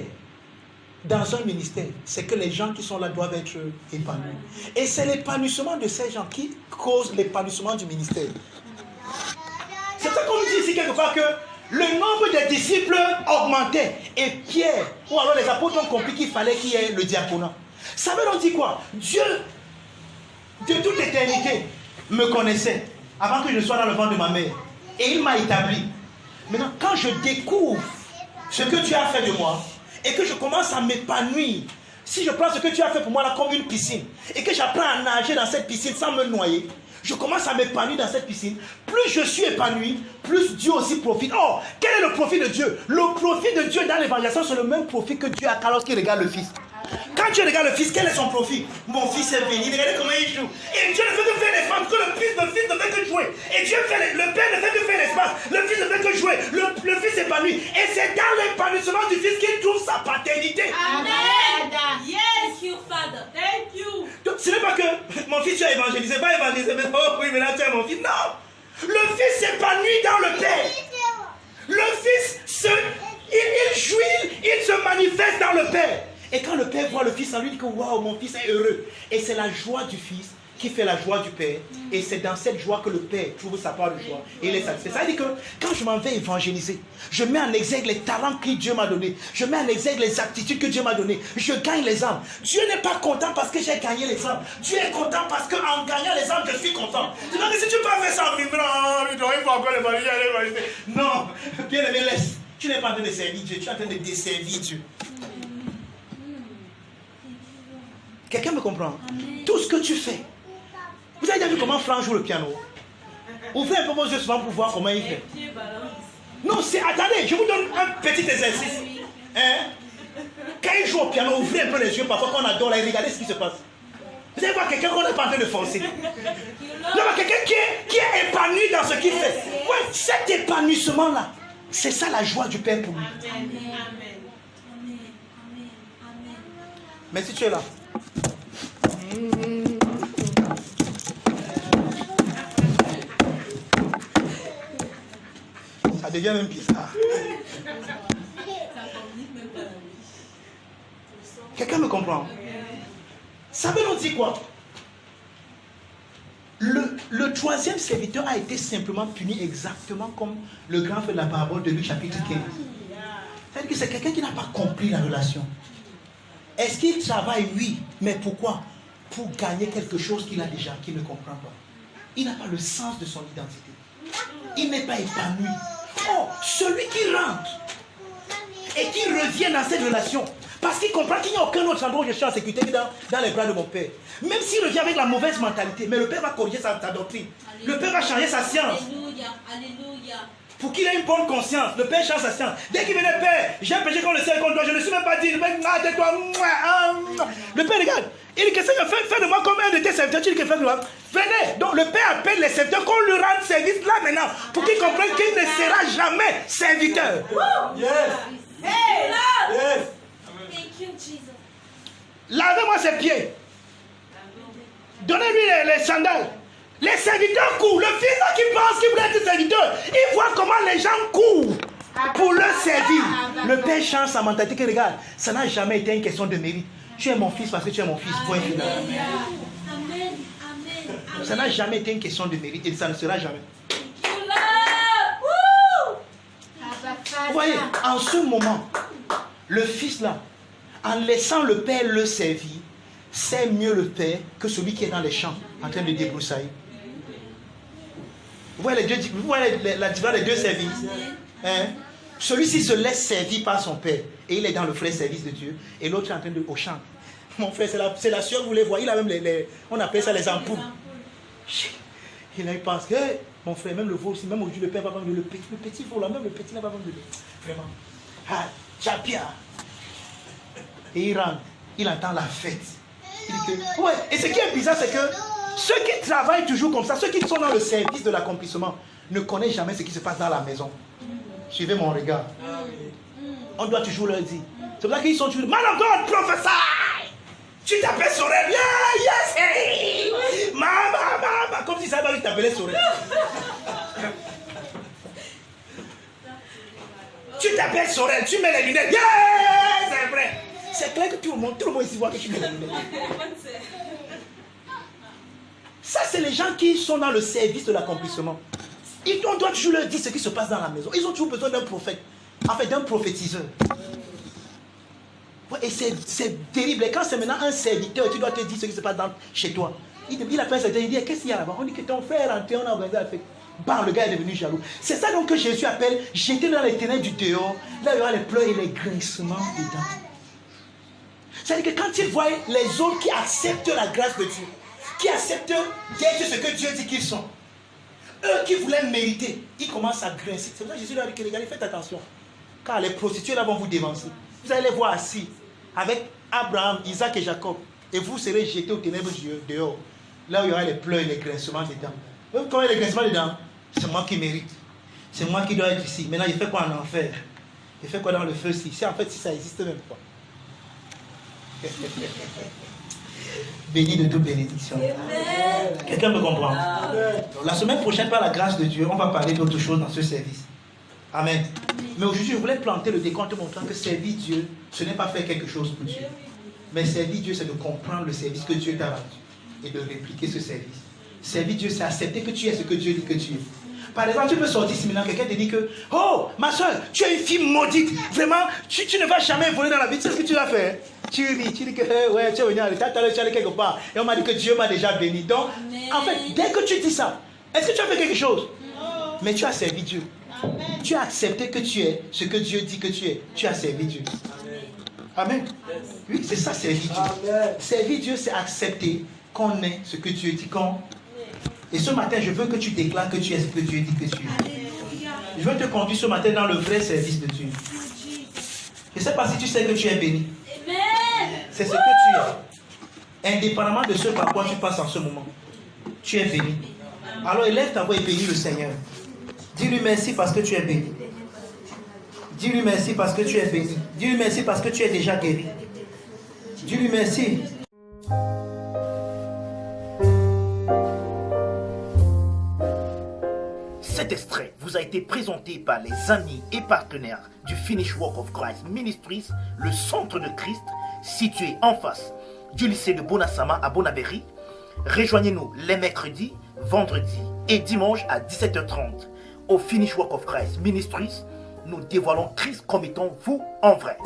dans un ministère, c'est que les gens qui sont là doivent être épanouis. Et c'est l'épanouissement de ces gens qui cause l'épanouissement du ministère. C'est ça qu'on dit ici quelque part que le nombre de disciples augmentait. Et Pierre, ou alors les apôtres ont compris qu'il fallait qu'il y ait le diaconat. Ça veut donc dire quoi? Dieu, de toute éternité, me connaissait avant que je sois dans le ventre de ma mère. Et il m'a établi. Maintenant, quand je découvre ce que tu as fait de moi, et que je commence à m'épanouir, si je prends ce que tu as fait pour moi là comme une piscine, et que j'apprends à nager dans cette piscine sans me noyer, je commence à m'épanouir dans cette piscine, plus je suis épanoui, plus Dieu aussi profite. Oh, quel est le profit de Dieu? Le profit de Dieu dans l'évangélisation, c'est le même profit que Dieu a lorsqu'il regarde le Fils. Quand Dieu regarde le Fils, quel est son profit? Mon Fils est béni, regardez comment il joue. Et Dieu ne fait que faire l'espace, que le Fils ne fait que jouer. Et Dieu fait, le Père ne fait que faire l'espace, le Fils ne fait que jouer. Le Fils s'épanouit. Et c'est dans l'épanouissement du Fils qu'il trouve sa paternité. Amen. Yes. Thank you, Father. Thank you. Donc ce n'est pas que mon fils tu as évangélisé, pas évangélisé, mais oh oui, mais là tu es mon fils. Non! Le Fils s'épanouit dans le Père. Le Fils, il jouit, il se manifeste dans le Père. Et quand le Père voit le Fils en lui, il dit que waouh, mon Fils est heureux. Et c'est la joie du Fils qui fait la joie du Père. Et c'est dans cette joie que le Père trouve sa part de joie. Et il est satisfait. Ça veut dire que quand je m'en vais évangéliser, je mets en exergue les talents que Dieu m'a donnés. Je mets en exergue les aptitudes que Dieu m'a données. Je gagne les âmes. Dieu n'est pas content parce que j'ai gagné les âmes. Dieu est content parce qu'en gagnant les âmes, je suis content. C'est donc que si tu peux faire ça en vibrant, il faut encore l'évangéliser. Non, bien aimé, laisse. Tu n'es pas en train de servir Dieu, tu es en train de desservir Dieu. Quelqu'un me comprend? Tout ce que tu fais. Vous avez déjà vu comment Franck joue le piano? Ouvrez un peu vos yeux souvent pour voir comment il fait. Non, c'est... Attendez, je vous donne un petit exercice. Hein? Quand il joue au piano, ouvrez un peu les yeux parfois quand on adore là et regardez ce qui se passe. Vous allez voir quelqu'un qu'on n'est pas en train de forcer. Vous allez voir quelqu'un qui est épanoui dans ce qu'il fait. Ouais, cet épanouissement-là, c'est ça la joie du Père pour lui. Amen. Amen. Mais si tu es là. Ça devient même bizarre. Quelqu'un me comprend? Ça veut nous dire quoi? Le troisième serviteur a été simplement puni exactement comme le grand fait de la parabole de Luc chapitre 15. C'est-à-dire que c'est quelqu'un qui n'a pas compris la relation. Est-ce qu'il travaille? Oui. Mais pourquoi? Pour gagner quelque chose qu'il a déjà, qu'il ne comprend pas. Il n'a pas le sens de son identité. Il n'est pas épanoui. Oh, celui qui rentre et qui revient dans cette relation, Parce qu'il comprend qu'il n'y a aucun autre endroit où je suis en sécurité que dans les bras de mon Père. Même s'il revient avec la mauvaise mentalité, mais le Père va corriger sa doctrine. Alléluia. Le Père va changer sa science. Alléluia. Alléluia. Pour qu'il ait une bonne conscience, le Père change sa science. Dès qu'il venait, Père, j'ai péché contre le ciel et contre toi, je ne suis même pas dit, tais-toi. Le Père regarde, il dit que Seigneur, fais de moi comme un de tes serviteurs. Tu dis que fais de moi. Venez. Donc le Père appelle les serviteurs qu'on lui rende service là maintenant, pour qu'ils comprennent qu'il ne sera jamais serviteur. Yes. Hey, Lord. Yes. Thank you, Jesus. Lavez-moi ses pieds. Donnez-lui les sandales. Les serviteurs courent. Le fils là qui pense qu'il voulait être serviteur, il voit comment les gens courent pour le servir. Le Père change sa mentalité. Que regarde, ça n'a jamais été une question de mérite. Tu es mon fils parce que tu es mon fils. Point final. Amen. Amen. Amen. Ça n'a jamais été une question de mérite et ça ne sera jamais. Thank you, Lord. Woo! Vous voyez, en ce moment, le fils là, en laissant le Père le servir, sait mieux le Père que celui qui est dans les champs en train de débroussailler. Vous voyez, la différence des deux services. Hein? Celui-ci se laisse servir par son Père et il est dans le vrai service de Dieu. Et l'autre est en train de au champ. Mon frère, c'est la soeur, vous les voyez, il a même on appelle ça les ampoules. Il a eu pensé, hey, mon frère, même le veau aussi, même aujourd'hui le Père va vendre le petit veau là, même le petit n'a pas vendu. Vraiment. Ah, Tchapia. Et il rentre, il entend la fête. Il dit que, ouais, et ce qui est bizarre, c'est que ceux qui travaillent toujours comme ça, ceux qui sont dans le service de l'accomplissement, ne connaissent jamais ce qui se passe dans la maison. Suivez mon regard. On doit toujours leur dire. C'est pour ça qu'ils sont toujours, man of God, prophesy! Tu t'appelles Sorel, yeah, yes, hey! Mama, comme si ça va t'appeler Sorel. Tu t'appelles Sorel, tu mets les lunettes, yeah, c'est vrai. C'est clair que tout le monde ici voit que tu mets les lunettes. Ça, c'est les gens qui sont dans le service de l'accomplissement. On doit toujours leur dire ce qui se passe dans la maison. Ils ont toujours besoin d'un prophète, en fait d'un prophétiseur. Et c'est terrible. Et quand c'est maintenant un serviteur, tu dois te dire ce qui se passe chez toi. Il appelle un serviteur, il dit, qu'est-ce qu'il y a là-bas? On dit que ton frère est rentré, on a organisé la fête. Bam, le gars est devenu jaloux. C'est ça donc que Jésus appelle, j'étais dans les ténèbres du dehors, là il y aura les pleurs et les grincements dedans. C'est-à-dire que quand ils voient les autres qui acceptent la grâce de Dieu, qui acceptent d'être ce que Dieu dit qu'ils sont, eux qui voulaient mériter, ils commencent à grincer. C'est pour ça que Jésus leur a dit que regardez, faites attention. Car les prostituées là vont vous dévancer. Vous allez les voir assis avec Abraham, Isaac et Jacob. Et vous serez jetés aux ténèbres dehors. Là où il y aura les pleurs et les grincements dedans. Vous voyez les grincements dedans? C'est moi qui mérite. C'est moi qui dois être ici. Maintenant, il fait quoi en enfer? Il fait quoi dans le feu si en fait, si ça n'existe même pas. Béni de toute bénédiction. Quelqu'un me comprend? La semaine prochaine, par la grâce de Dieu, on va parler d'autre chose dans ce service. Amen. Mais aujourd'hui, je voulais planter le décor en te montrant que servir Dieu, ce n'est pas faire quelque chose pour Dieu. Mais servir Dieu, c'est de comprendre le service que Dieu t'a rendu et de répliquer ce service. Servir Dieu, c'est accepter que tu es ce que Dieu dit que tu es. Par exemple, tu peux sortir si maintenant quelqu'un te dit que, oh, ma soeur, tu es une fille maudite. Vraiment, tu ne vas jamais voler dans la vie. Tu sais ce que tu vas faire? Tu ris, tu dis que, ouais, tu es venu à l'état, tu es allé quelque part. Et on m'a dit que Dieu m'a déjà béni. Donc, en fait, dès que tu dis ça, est-ce que tu as fait quelque chose? Mais tu as servi Dieu. Tu as accepté que tu es ce que Dieu dit que tu es. Tu as servi Dieu. Amen. Oui, c'est ça, servir Dieu. Servir Dieu, c'est accepter qu'on est ce que Dieu dit qu'on est. Et ce matin, je veux que tu déclares que tu es ce que Dieu dit que tu es. Je veux te conduire ce matin dans le vrai service de Dieu. Je ne sais pas si tu sais que tu es béni. C'est ce que tu es. Indépendamment de ce par quoi tu passes en ce moment. Tu es béni. Alors élève ta voix et bénis le Seigneur. Dis-lui merci parce que tu es béni. Dis-lui merci parce que tu es béni. Dis-lui merci parce que tu es déjà guéri. Dis-lui merci. Cet extrait vous a été présenté par les amis et partenaires du Finish Work of Christ Ministries, le centre de Christ, situé en face du lycée de Bonasama à Bonabéry. Rejoignez-nous les mercredis, vendredis et dimanches à 17h30 au Finish Work of Christ Ministries. Nous dévoilons Christ comme étant vous en vrai.